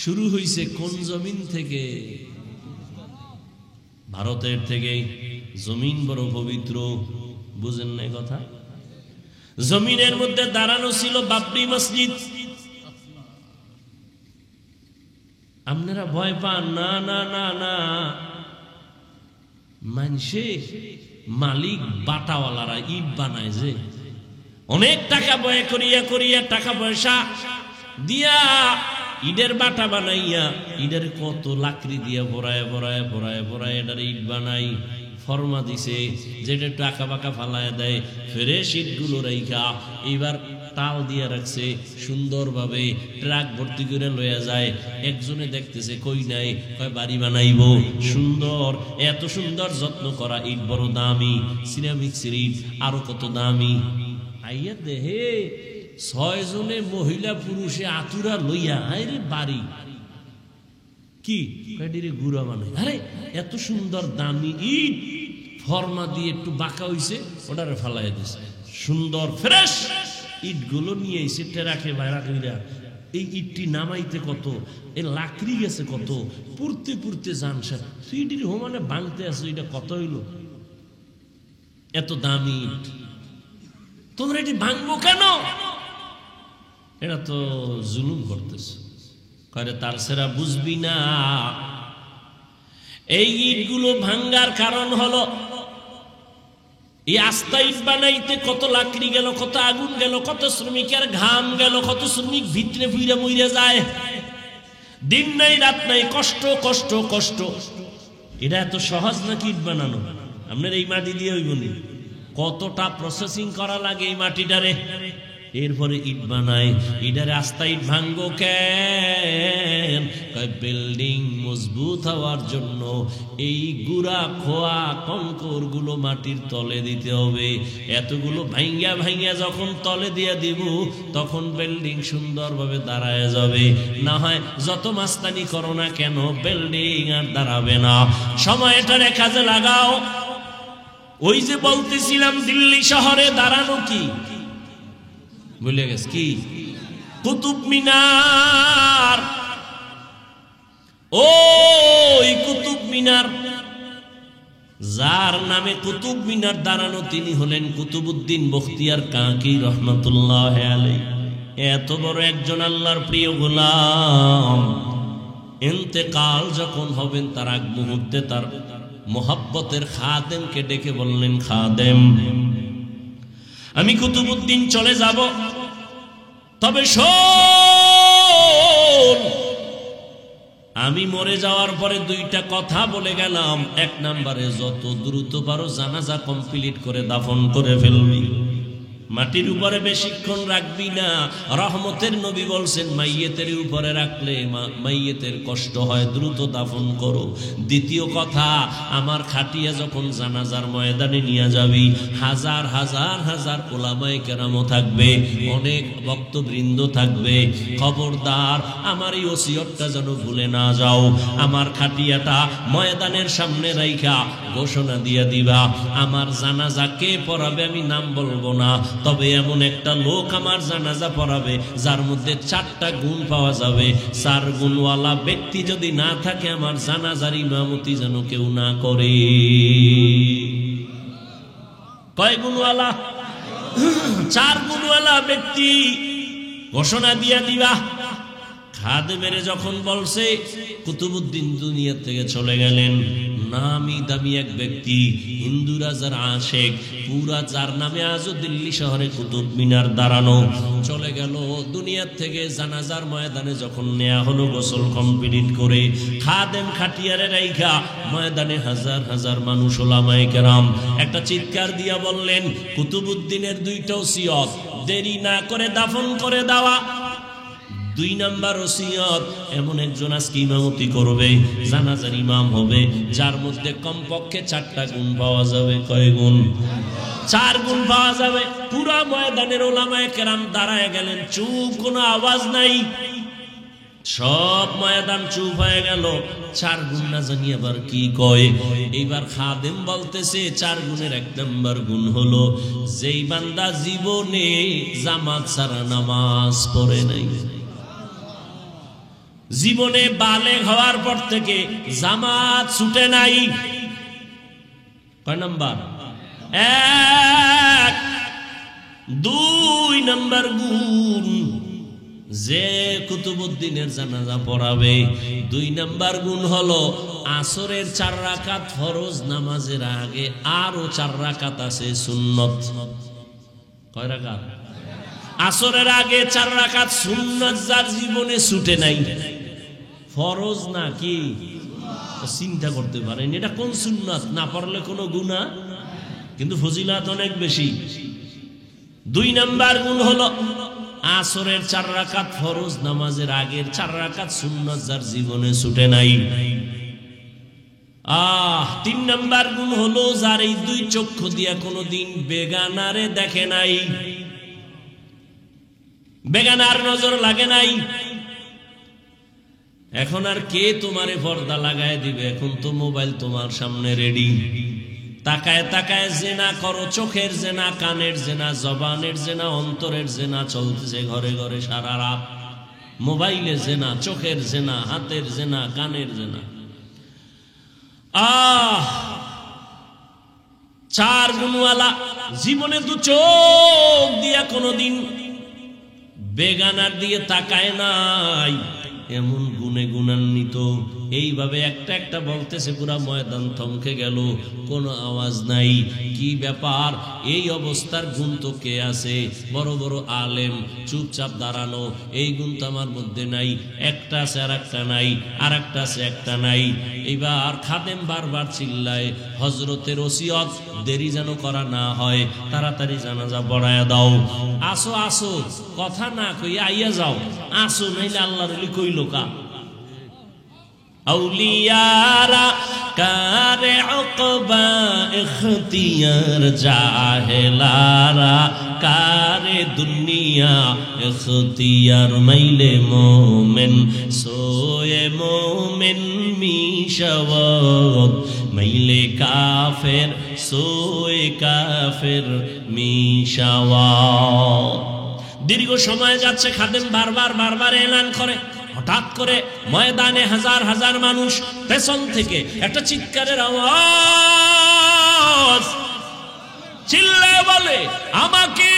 শুরু হয়েছে কোন জমিন থেকে? ভারতের থেকে। জমিন বড় পবিত্র, বুঝেন না কথা? জমিনের মধ্যে দাঁড়ানো ছিল বাবরি মসজিদ। আপনারা ভয় পান না? না না না, মানুষে মালিক বাটাওয়ালারা ইট বানায়, যে অনেক টাকা ব্যয় করিয়া করিয়া টাকা পয়সা দিয়া ইটের বাটা বানাইয়া ইটের কত লাকড়ি দিয়া ভরায় ভরায় ভরায় ভরায় এটার ইট বানাই, ফরমা দিছে যেটা একটু আঁকা বাঁকা ফালায় দেয়, ফ্রেশ ইটগুলো রাইখা এইবার তাল দিয়ে রাখছে সুন্দরভাবে, ট্রাক ভর্তি করে লইয়া যায়। একজনে দেখতেছে কই নাই, কয় বাড়ি বানাইব সুন্দর। এত সুন্দর যত্ন করা ইট বড় দামি, সিরামিক্সের ইট আরো কত দামি। আইয়া দেহে 6 জনে মহিলা পুরুষে আতুরা লইয়া আরে বাড়ি কি গুড়া বানাই। আরে এত সুন্দর দামি ইট ফর্মা দিয়ে একটু বাঁকা হইছে, ওটারে ফালাই দিছে। সুন্দর ফ্রেশ ইট গুলো নিয়ে এসে টেরাকে বাইরা কইরা এই ইটটি নামাইতে কত, এই লাকড়ি গেছে কত, পুরতে পুরতে জান স্যার সুইটির হোমানে ভাঙতে আছে, এটা কত হইল? এত দামি ইট, তোমরা এটি ভাঙবো কেন? এটা তো জুলুম করতেছে। করে তার সেরা বুঝবি না, এই ইটগুলো ভাঙ্গার কারণ হলো এই আস্তা ইট বানাইতে কত লাকড়ি গেল, কত আগুন গেল, কত শ্রমিকের ঘাম গেল, কত শ্রমিক ভিতরে ফুইরা মইরা যায়, দিন নাই রাত নাই, কষ্ট কষ্ট কষ্ট। এটা এত সহজ নাকি ইট বানানো? আপনার এই মাটি দিয়ে হইব নি? কতটা প্রসেসিং করা লাগে এই মাটিটারে, এরপরে ইট বানায়। ইটারে আস্তা ইট ভাঙ্গো কেন? বিল্ডিং মজবুত হওয়ার জন্য এই গুড়া খোয়া কঙ্কর গুলো মাটির তলে দিতে হবে। এতগুলো ভাঙ্গা ভাঙ্গা যখন তলে দিয়ে দিব তখন বিল্ডিং সুন্দরভাবে দাঁড়ায় যাবে। না হয় যত মাস্তানি করো না কেন বিল্ডিং আর দাঁড়াবে না। সময়টারে কাজে লাগাও। ওই যে বলতেছিলাম দিল্লি শহরে দাঁড়ানো কি ভুলে গেছে, কি কুতুব মিনার। ওই কুতুব মিনার, যার নামে কুতুব মিনার দাঁড়ানো তিনি হলেন কুতুবউদ্দিন বখতিয়ার কাকি রহমাতুল্লাহ আলাইহি। এত বড় একজন আল্লাহর প্রিয় গোলাম ইন্তেকাল যখন হবেন তার আগ মুহূর্তে তার মোহাব্বতের খাদেমকে ডেকে বললেন, খাদেম আমি কুতুবউদ্দিন চলে যাব, তবে শোন আমি মরে যাওয়ার পরে 2টা কথা বলে গেলাম। 1 নম্বরে যত দ্রুত পারো জানাজা কমপ্লিট করে দাফন করে ফেলবি, মাটির উপরে বেশিক্ষণ রাখবি না। রহমতের নবী বলছেন মাইয়েতের উপরে রাখলে মাইয়েতের কষ্ট হয়, দ্রুত দাফন করো। দ্বিতীয় কথা, আমার খাটিয়া যখন জানাজার ময়দানে নিয়ে যাবি হাজার হাজার হাজার ওলামায়ে কেরামও থাকবে, অনেক ভক্তবৃন্দ থাকবে, খবরদার আমার এই ওসিয়তটা যেন ভুলে না যাও। আমার খাটিয়াটা ময়দানের সামনে রাইখা ঘোষণা দিয়ে দিবা, আমার জানাজা কে পড়াবে আমি নাম বলবো না, তবে এমন একটা লোক আমার জানাজা পড়াবে যার মধ্যে 4টা গুণ পাওয়া যাবে। 4 গুণওয়ালা ব্যক্তি যদি না থাকে আমার জানাজার ইমামতি যেন কেউ না করে। কয় গুণওয়ালা? 4 গুণওয়ালা ব্যক্তি ঘোষণা দিয়া দিবা। খাদেমের যখন বলছে কুতুবউদ্দিন দুনিয়া থেকে চলে গেলেন, নামি দামি এক ব্যক্তি, হিন্দু রাজার আশেক, পুরা যার নামে আজও দিল্লি শহরে কুতুব মিনার দাঁড়ানো, চলে গেল দুনিয়া থেকে। জানাজার ময়দানে যখন নেয়া হলো গোসল কমপ্লিট করে, খাদেম খাটিয়ারে রাইখা ময়দানে হাজার হাজার মানুষ ওলামায়ে কেরাম একটা চিৎকার দিয়া বললেন, কুতুবউদ্দিনের 2টা ওসিয়ত দেরি না করে দাফন করে দেওয়া, 2 নাম্বার ওসিয়ত, এমন একজন আজকে ইমামতি করবে, জানাজার ইমাম হবে, যার মধ্যে কমপক্ষে 4টা গুণ পাওয়া যাবে। কয় গুণ? 4 গুণ পাওয়া যাবে। পুরা ময়দানের ওলামায়ে কেরাম দাঁড়ায় গেলেন, চুপ, কোনো আওয়াজ নাই, সব ময়দান চুপ হয়ে গেল। 4 গুণ না জানি আবার কি কয়। এইবার খাদেম বলতেছে 4 গুণের 1 নাম্বার গুণ হলো, যেই বান্দা জীবনে জামাত ছাড়া নামাজ পড়ে নাই, জীবনে বালেগ হওয়ার পর থেকে জামাত ছুটে নাই। কয় নাম্বার? 1। 2 নাম্বার গুণ, যে কুতুবউদ্দিনের জানাজা পড়াবে। 2 নাম্বার গুণ হলো আসরের 4 রাকাত ফরজ নামাজের আগে আরো 4 রাকাত আছে সুন্নত। কয় রাকাত? আসরের আগে 4 রাকাত সুন্নত, যার জীবনে ছুটে নাই, ফরজ না কি চিন্তা করতে পারেন এটা কোন সুন্নাত? না পড়লে কোনো গুনাহ, কিন্তু ফজিলত অনেক বেশি। 2 নাম্বার গুণ হলো আসরের 4 রাকাত ফরজ নামাজের আগের 4 রাকাত সুন্নাত, যার জীবনে ছুটে নাই। 3 নাম্বার গুণ হলো যার এই 2 চক্ষু দিয়া কোনোদিন বেগানারে দেখে নাই, বেগানার নজর লাগে নাই। এখন আর কে তোমারে পর্দা লাগায় দিবে? এখন তো মোবাইল তোমার সামনে রেডি। তাকায় তাকায় জেনা করো, চোখের জেনা, কানের জেনা, জবানের জেনা, অন্তরের জেনা চলতেছে ঘরে ঘরে সারা রাত। মোবাইলে জেনা, চোখের জেনা, হাতের জেনা, কানের জেনা। 4 গুণওয়ালা জীবনে 2 চোখ দিয়া কোনোদিন বেগানার দিয়ে তাকায় নাই, এমন গুণে গুণান্বিত। এইভাবে একটা একটা বলতেছে, পুরা ময়দান থমকে গেল, কোনো আওয়াজ নাই। কি ব্যাপার? এই অবস্থার গুণ তো কে আছে? বড় বড় আলেম চুপচাপ দাঁড়ানো, এই গুণ তো আমার মধ্যে নাই। একটা আছে আর একটা নাই, আর একটা আছে একটা নাই। এইবার খাদেম বারবার চিল্লায়, হজরতের ওসিয়ত দেরি যেন করা না হয়, তাড়াতাড়ি জানাজা পড়ায়া দাও। আসো আসো, কথা না কইয়া আইয়া যাও, আসো, নাইলে আল্লাহর ওলি কইল কা। আউলিয়ারা কারে উকবা ইখতিয়ার, জাহেলারা কারে দুনিয়া ইখতিয়ার। মাইলে মোমেন সোয়ে মোমেন মিশাওয়াত, মাইলে কাফের সোয়ে কাফের মিশাওয়াত। দীর্ঘ সময় যাচ্ছে, খাদেম বারবার এলান করে। হঠাৎ করে ময়দানে হাজার হাজার মানুষ, পেছন থেকে একটা চিৎকারের আওয়াজ, চিল্লায় বলে, আমাকে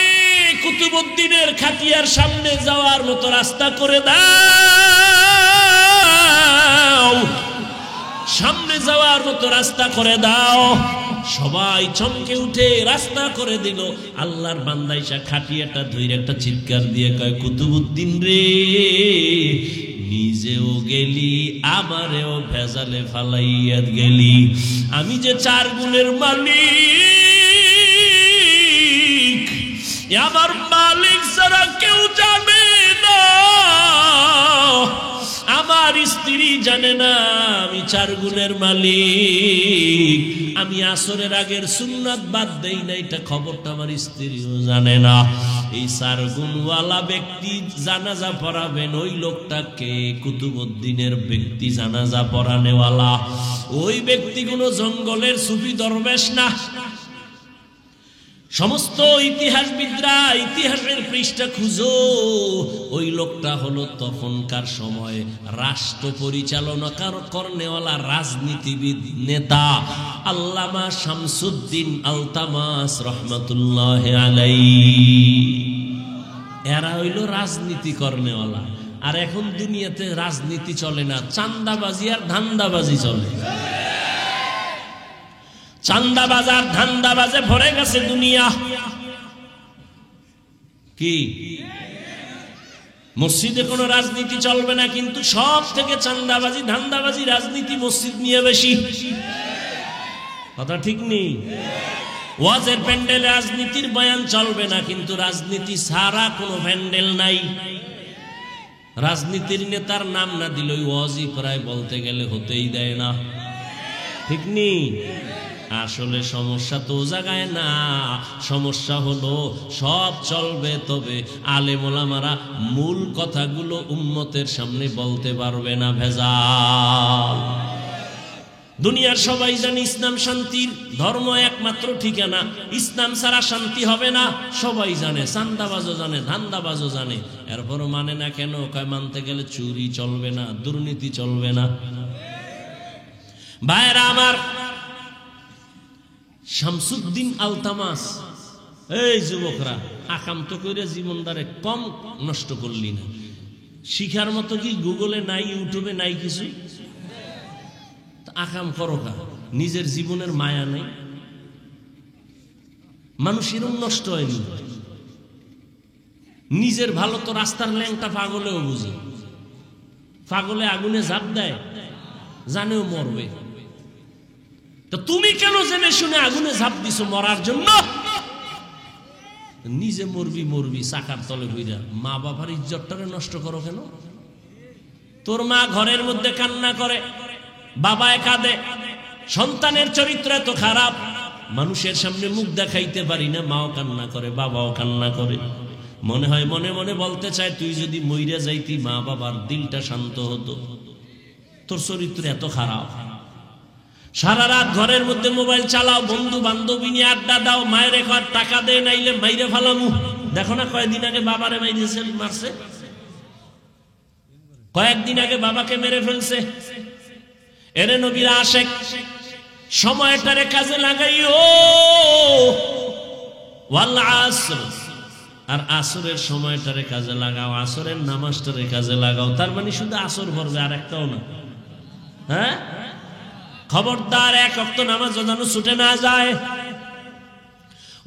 কুতুবউদ্দিনের খাটিয়ার সামনে যাওয়ার মতো রাস্তা করে দাও, সামনে যাওয়ার মতো রাস্তা করে দাও। সবাই চমকে উঠে রাস্তা করে দিল। আল্লাহর বান্দা ইসা খাটিয়াটা ধরে একটা চিৎকার দিয়ে কয়, কুতুবউদ্দিন রে, নিজেও গেলি, আমারেও ভেজালে ফালাইয়া গেলি। আমি যে 4 গুণের মালিক, আমার মালিক ছাড়া কেউ জানে না, আমার স্ত্রী জানে না আমি 4 গুণের মালিক। আমি আসরের আগের সুন্নাত বাদ দেই না, এটা খবরটা আমার স্ত্রীও জানে না। এই 4 গুণওয়ালা ব্যক্তি জানাজা পড়াবেন, ওই লোকটাকে কুতুবউদ্দিনের ব্যক্তি জানাজা পড়ানেওয়ালা। ওই ব্যক্তি কোনো জঙ্গলের সুফি দরবেশ না। সমস্ত ইতিহাসবিদরা ইতিহাসের পৃষ্ঠা খুঁজো, ওই লোকটা হলো তখনকার সময় রাষ্ট্র পরিচালনা করনেওয়ালা রাজনীতিবিদ নেতা আল্লামা শামসুদ্দিন আলতামাস রহমাতুল্লাহ আলাইহি। এরা হইল রাজনীতি করনেওয়ালা। আর এখন দুনিয়াতে রাজনীতি চলে না, চান্দাবাজি আর ধান্দাবাজি চলে। চান্দা বাজার ধান্দাবাজে ভরে গেছে দুনিয়া। কি মসজিদে কোনো রাজনীতি চলবে না, কিন্তু সব থেকে চান্দাবাজি ধান্দাবাজি রাজনীতি মসজিদ নিয়ে বেশি। কথা ঠিক নেই? ওয়াজের প্যান্ডেলে রাজনীতির বয়ান চলবে না, কিন্তু রাজনীতি ছাড়া কোনো প্যান্ডেল নাই। রাজনীতির নেতার নাম না দিলে ওই ওয়াজই প্রায় বলতে গেলে হতেই দেয় না, ঠিক নেই? আসলে সমস্যা তো জায়গায় না, সমস্যা হলো সব চলবে তবে আলেম ওলামারা মূল কথাগুলো উম্মতের সামনে বলতে পারবে না, ভেজাল। দুনিয়ার সবাই জানে ইসলাম শান্তির ধর্ম, একমাত্র ঠিকানা। ইসলাম ছাড়া শান্তি হবে না, সবাই জানে। চান্দাবাজও জানে, ধান্দাবাজও জানে, এরপরও মানে না কেন? কয় মানতে গেলে চুরি চলবে না, দুর্নীতি চলবে না। ভাইরা আমার, শামসুদ্দিন আলতামাস, এই যুবকরা, আকাম তো করে জীবনদারে কম নষ্ট করলি না। শিখার মতো কি গুগলে নাই, ইউটিউবে নাই কিছু? আকাম করো কা, নিজের জীবনের মায়া নেই। মানুষ এরকম নষ্ট হয়নি। নিজের ভালো তো রাস্তার ল্যাংটা পাগলেও বুঝে। পাগলে আগুনে ঝাঁপ দেয়, জানেও মরবে। তো তুমি কেন জেনে শুনে আগুনে ঝাঁপ দিছো মরার জন্য? নিজে মরবি মরবি চাকার তলে বইরা, মা বাবার ইজ্জতটাকে নষ্ট করো কেন? তোর মা ঘরের মধ্যে কান্না করে, বাবায় কাঁদে, সন্তানের চরিত্র এত খারাপ, মানুষের সামনে মুখ দেখাইতে পারি না, মাও কান্না করে, বাবাও কান্না করে। মনে হয় মনে মনে বলতে চায়, তুই যদি মইরা যাইতি মা বাবার দিলটা শান্ত হতো। তোর চরিত্র এত খারাপ। সারা রাত ঘরের মধ্যে মোবাইল চালাও, বন্ধু বান্ধবী নিয়ে আড্ডা দাও, মায়ের একবার টাকা দেয় নাইলে মাইরে ফালামু। দেখো না কয়েকদিন আগে বাবারে মারছে, কয়েকদিন আগে বাবাকে মেরে ফেলছে। এরে নবীর আশেক, সময়টারে কাজে লাগাইও। ওয়াল আসর, আর আসরের সময়টারে কাজে লাগাও, আসরের নামাজটারে কাজে লাগাও। তার মানে শুধু আসর পড়বে, আর একটাও না। হ্যাঁ, খবরদার, এক ওয়াক্ত নামাজ যেন ছুটে না যায়।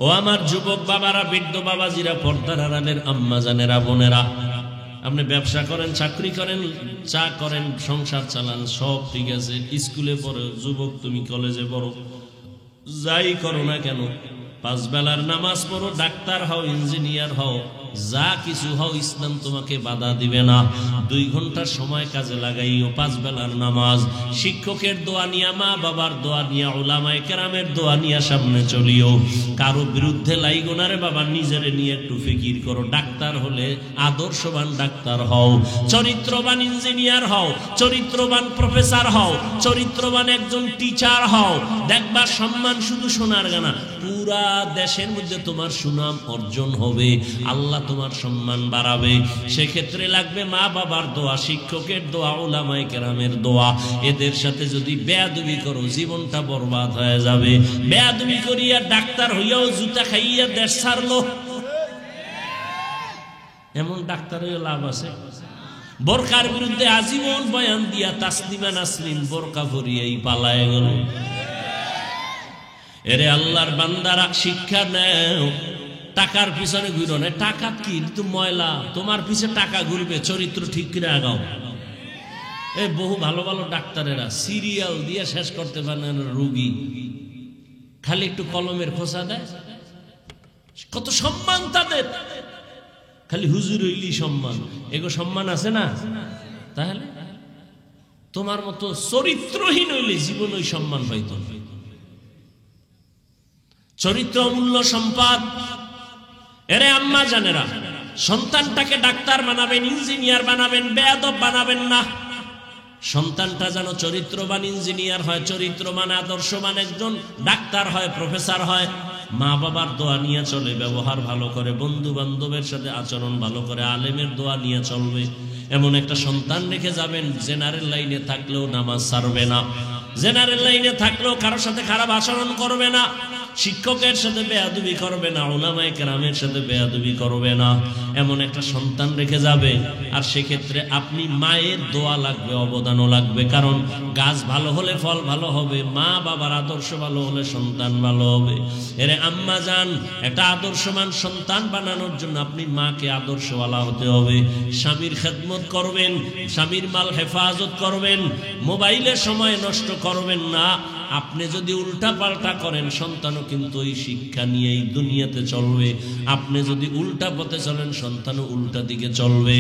ও আমার যুবক বাবারা, বৃদ্ধ বাবাজিরা, পর্দার আড়ালের আম্মা জানেরা, বোনেরা, আপনি ব্যবসা করেন, চাকরি করেন, চা করেন, সংসার চালান, সব ঠিক আছে। স্কুলে পড়ো, যুবক তুমি কলেজে পড়ো, যাই করো না কেন, 5 বেলার নামাজ পড়ো, ডাক্তার হও, ইঞ্জিনিয়ার হও, যা কিছু হও, ইসলাম তোমাকে বাধা দিবে না। 2 ঘন্টার সময় কাজে লাগাইও, 5 বেলার নামাজ, শিক্ষকের দোয়া নিয়া, মা বাবার দোয়া নিয়া, উলামায়ে কেরামের দোয়া নিয়া সামনে চলিও। কারো বিরুদ্ধে লাইগো না রে বাবা, নিজেরে নিয়ে একটু ফিকির করো। ডাক্তার হলে আদর্শবান ডাক্তার হও, চরিত্রবান ইঞ্জিনিয়ার হও, চরিত্রবান প্রফেসর হও, চরিত্রবান একজন টিচার হও। দেখবা সম্মান শুধু সোনার গানা, পুরা দেশের মধ্যে তোমার সুনাম অর্জন হবে, আল্লাহ তোমার সম্মান বাড়াবে। সেক্ষেত্রে লাগবে মা বাবার দোয়া, শিক্ষকের দোয়া, উলামায়ে কেরামের দোয়া। এদের সাথে যদি বেয়াদবি করো, জীবনটা বরবাদ হয়ে যাবে। বেয়াদবি করিয়া ডাক্তার হইয়াও জুতা খাইয়া দেশ ছাড়লো, এমন ডাক্তারের লাভ আছে? বোরকার বিরুদ্ধে আজীবন বয়ান দিয়া তাসলিমা নাসরিন বোরকা পরিয়াই পালায় গেল। এরে আল্লাহর বান্দারা, শিক্ষা নেও, টাকার পিছনে ঘুরো না। টাকা কি তো ময়লা, তোমার পিছে টাকা ঘুরবে, চরিত্র ঠিক করে আগাও। এই বহু ভালো ভালো ডাক্তারেরা সিরিয়াল দিয়ে শেষ করতে পারে না রোগী, খালি একটু কলমের খোঁচা দেয়। কত সম্মান তাদের, খালি হুজুর হইলি সম্মান। এগো সম্মান আছে না? তাহলে তোমার মতো চরিত্রহীন হইলে জীবন ওই সম্মান পাইত। চরিত্র অমূল্য সম্পদ। এরে আম্মা জানেরা, সন্তানটাকে ডাক্তার বানাবেন, ইঞ্জিনিয়ার বানাবেন, বেয়াদব বানাবেন না। সন্তানটা যেন চরিত্রবান ইঞ্জিনিয়ার হয়, চরিত্রবান আদর্শবান একজন ডাক্তার হয়, প্রফেসর হয়। মা বাবার দোয়া নিয়ে চলে, ব্যবহার ভালো করে, বন্ধু বান্ধবের সাথে আচরণ ভালো করে, আলেমের দোয়া নিয়ে চলবে। এমন একটা সন্তান রেখে যাবেন, জেনারেল লাইনে থাকলেও নামাজ ছাড়বে না, জেনারেল লাইনে থাকলেও কারোর সাথে খারাপ আচরণ করবে না, শিক্ষকের সাথে বেয়াদবি করবে না, উলামায়ে কেরামের সাথে বেয়াদবি করবে না। এমন একটা সন্তান রেখে যাবে। আর সেক্ষেত্রে আপনি মায়ের দোয়া লাগবে, অবদানও লাগবে। কারণ গাছ ভালো হলে ফল ভালো হবে, মা বাবার আদর্শ ভালো হলে সন্তান ভালো হবে। এরে আম্মা জান, একটা আদর্শবান সন্তান বানানোর জন্য আপনি মাকে আদর্শওয়ালা হতে হবে। স্বামীর খেদমত করবেন, স্বামীর মাল হেফাজত করবেন, মোবাইলে সময় নষ্ট করবেন না। আপনি যদি উল্টা পাল্টা করেন সন্তানও কিন্তু ওই শিক্ষা নিয়েই দুনিয়াতে চলবে। আপনি যদি উল্টা পথে চলেন সন্তানও উল্টা দিকে চলবে।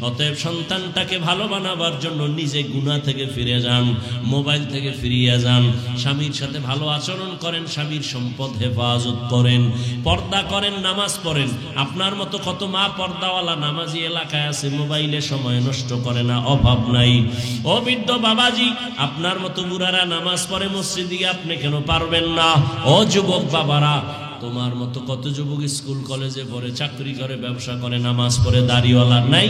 অতএব সন্তানটাকে ভালো বানাবার জন্য নিজে গুনাহ থেকে ফিরে যান, মোবাইল থেকে ফিরিয়ে যান, স্বামীর সাথে ভালো আচরণ করেন, স্বামীর সম্পদ হেফাজত করেন, পর্দা করেন, নামাজ পড়েন। আপনার মতো কত মা পর্দাওয়ালা নামাজি এলাকায় আছে, মোবাইলে সময় নষ্ট করে না, অভাব নাই। ও বৃদ্ধ বাবাজি, আপনার মতো বুড়ারা নামাজ পড়ে মসজিদে, আপনি কেন পারবেন না? ও যুবক বাবারা, তোমার মতো কত যুবক স্কুল কলেজে পড়ে, চাকরি করে, ব্যবসা করে, নামাজ পড়ে, দাড়িওয়ালা নাই?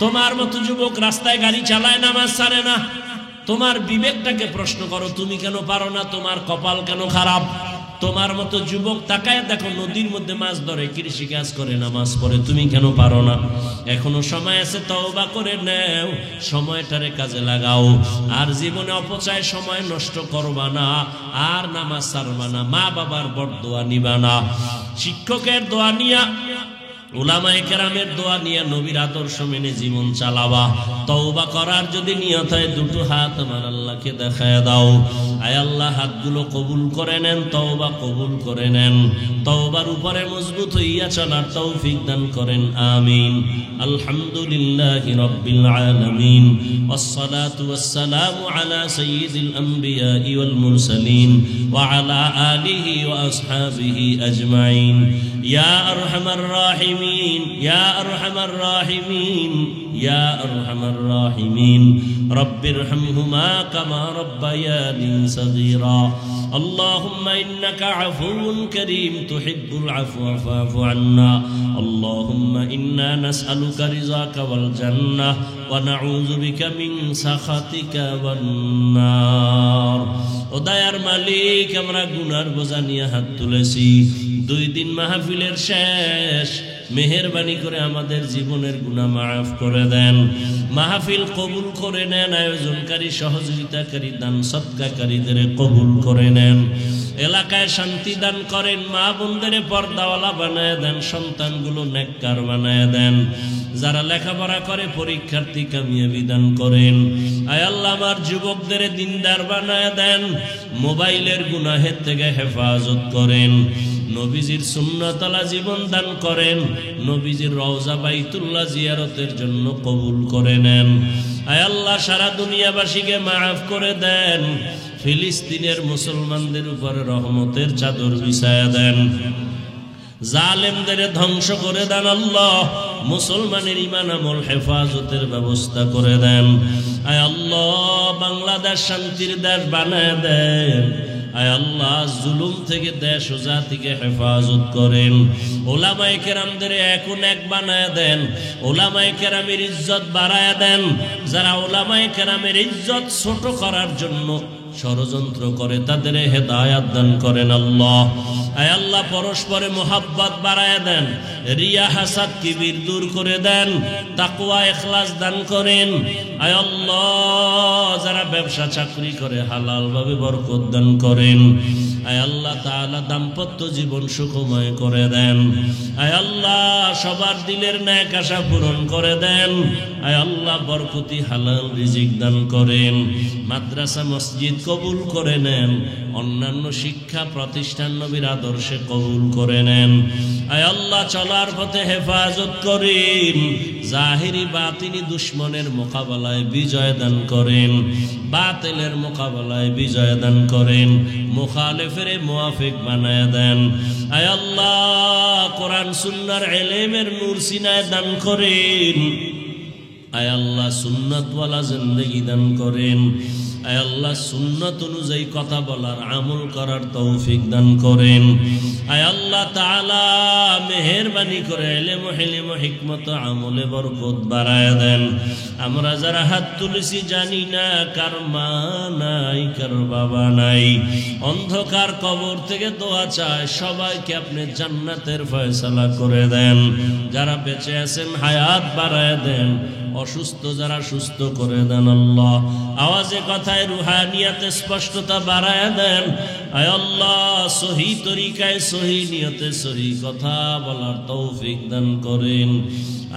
তোমার মতো যুবক রাস্তায় গাড়ি চালায়, নামাজ ছাড়ে না। তোমার বিবেকটাকে প্রশ্ন করো, তুমি কেন পারো না? তোমার কপাল কেন খারাপ? তোমার মতো যুবক তাকায় দেখো, নদীর মধ্যে মাছ ধরে, কৃষি কাজ করে, নামাজ পড়ে, তুমি কেন পারো না? এখনো সময় আছে, তওবা করে নেও, সময়টারে কাজে লাগাও। আর জীবনে অপচয় সময় নষ্ট করবা না, আর নামাজ ছাড়বা না, মা বাবার বরদোয়া নিবা না, শিক্ষকের দোয়া নিয়া, উলামায়ে কেরামের দোয়া নিয়ে, নবীর আদর্শ মেনে জীবন চালাবা। তওবা করার যদি নিয়ত হয়, দুটো হাত আমার আল্লাহকে দেখায় দাও। আয় আল্লাহ, হাতগুলো কবুল করে নেন, তওবা কবুল করে নেন, তওবার উপরে মজবুত হইয়া চলার তৌফিক দান করেন, আমিন। আলহামদুলিল্লাহি রাব্বিল আলামিন, ওয়াসসালাতু ওয়াসসালামু আলা সাইয়্যিদিল আমবিয়া ওয়াল মুরসালিন ওয়া আলা আলিহি ওয়া আসহাবিহি আজমাইন। ইয়া আরহামার রাহিমিন, ইয়া আরহামার রাহিমিন, ইয়া আরহামার রাহিমিন, রব্বিরহামহুমা কামা রব্বায়ানি সগীরা। আল্লাহুম্মা ইন্নাকা আফুউন কারীম তুহিব্বুল আফওয়া ফা'ফু আন্না। আল্লাহুম্মা ইন্না নাসআলুকা রিযাকা ওয়াল জান্নাহ ওয়া নাউযু বিকা মিন সাখাতিকা ওয়ান নার। ও দয়ার মালিক, আমরা গুনার বোঝা নিয়ে হাত তুলেছি। 2 দিন মাহফিলের শেষ, মেহেরবানি করে আমাদের জীবনের গুনাহ মাফ করে দেন, মাহফিল কবুল করে নেন, আয়োজনকারী, সহযোগিতাকারী, দান সদকাকারীদের কবুল করে নেন, এলাকায় শান্তি দান করেন, মা বোনদের পর্দাওয়ালা বানায় দেন, সন্তানগুলো নেককার বানায় দেন, যারা লেখাপড়া করে পরীক্ষার্থী কামিয়াবি দান করেন। আয় আল্লাহ, আমার যুবকদের দিনদার বানায় দেন, মোবাইলের গুনাহের থেকে হেফাজত করেন, নবীজির সুন্নতওয়ালা জীবন দান করেন, নবীজির রওজা বাইতুল্লাহ জিয়ারতের জন্য কবুল করে নেন। আয় আল্লাহ, সারা দুনিয়াবাসীকে মাফ করে দেন, ফিলিস্তিনের মুসলমানদের উপরে রহমতের চাদর বিছায়া দেন, জালেমদের ধ্বংস করে দেন আল্লাহ, মুসলমানের ঈমান আমল হেফাজতের ব্যবস্থা করে দেন। আয় আল্লাহ, বাংলাদেশ শান্তির দেশ বানায় দেন। আয় আল্লাহ, জুলুম থেকে দেশ ও জাতিকে হেফাজত করেন, ওলামায়ে কেরামদের এখন এক বানায় দেন, ওলামায়ে কেরামের ইজ্জত বাড়ায় দেন, যারা ওলামায়ে কেরামের ইজ্জত ছোট করার জন্য ষড়যন্ত্র করে তাদের হেদায়াত দান করেন আল্লাহ। আয় আল্লাহ, পরস্পরে মোহাব্বত বাড়ায় দেন, রিয়া হাসাদ কিবির দূর করে দেন, তাকওয়া ইখলাস দান করেন। আয় আল্লাহ, যারা ব্যবসা চাকরি করে হালাল ভাবে বরকত দান করেন। আয় আল্লাহ তাআলা, দাম্পত্য জীবন সুখময় করে দেন। আয় আল্লাহ, সবার দিলের ন্যাক আশা পূরণ করে দেন। আয় আল্লাহ, বরকতি হালাল রিজিক দান করেন, মাদ্রাসা মসজিদ কবুল করে নেন, অন্যান্য শিক্ষা প্রতিষ্ঠান নবীর আদর্শে কবুল করে নেন। আয় আল্লাহ, চলার পথে হেফাজত করেন, জাহিরি বাতিনি দুশ্মনের মোকাবেলায় বিজয় দান করেন, বাতিলের মোকাবেলায় বিজয় দান করেন, মুখালিফের মুওয়াফিক বানায় দেন। আয় আল্লাহ, কোরআন সুন্নাহর ইলমের নূর সিনায় দান করেন। আয় আল্লাহ, সুন্নাতওয়ালা জিন্দেগি দান করেন। আয় আল্লাহ, সুন্নাত অনুযায়ী কথা বলার, আমল করার তৌফিক দান করেন। আয় আল্লাহ তাআলা, মেহেরবানি করে ইলম ও হিলম ও হিকমত আমলে বরকত বাড়ায় দেন। আমরা যারা হাত তুলেছি জানি না কার মা নাই, কার বাবা নাই, অন্ধকার কবর থেকে দোয়া চায়, সবাইকে আপনি জান্নাতের ফয়সালা করে দেন। যারা বেঁচে আছেন হায়াত বাড়ায় দেন, অসুস্থ যারা সুস্থ করে দেন আল্লাহ। আওয়াজে কথা কথায় রুহানিয়াতে স্পষ্টতা বাড়ায় দেন। আয় আল্লাহ সহি তরিকায় সহি নিয়তে সহি কথা বলার তৌফিক দান করেন।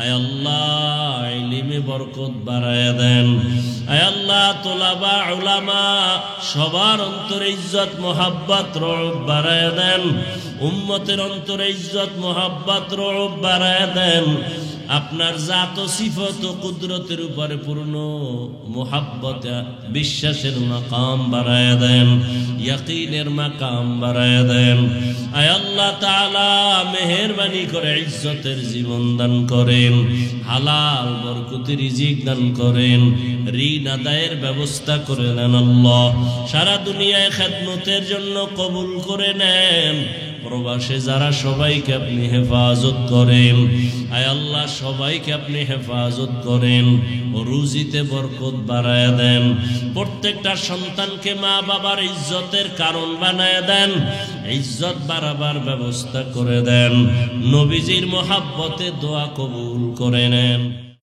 আয় আল্লাহ ইলমে বরকত বাড়ায় দেন। আয় আল্লাহ তোলাবা উলামা সবার অন্তরে ইজ্জত মোহাব্বত রউফ বাড়ায় দেন। উম্মতের অন্তরে ইজ্জত মোহাব্বত রউফ বাড়ায় দেন। আপনার জাত সিফত ও কুদরতের উপরে পূর্ণ মোহাব্বত বিশ্বাসের মাকাম বাড়ায় দেন, ইয়াকিনের মাকাম বাড়ায় দেন। আয় আল্লাহ তাআলা মেহেরবানি করে ইজ্জতের জীবন দান করেন, হালাল বরকতি রিজিক দান করেন, ঋণ আদায়ের ব্যবস্থা করে দেন। আল্লাহ সারা দুনিয়ায় খেদমতের জন্য কবুল করে নেন। প্রবাসে যারা সবাইকে আপনি হেফাজত করেন। আয় আল্লাহ সবাইকে আপনি হেফাজত করেন, রুজিতে বরকত বাড়ায় দেন। প্রত্যেকটা সন্তানকে মা বাবার ইজ্জতের কারণ বানায় দেন, ইজ্জত বাড়াবার ব্যবস্থা করে দেন। নবীজির মোহাব্বতে দোয়া কবুল করে নেন।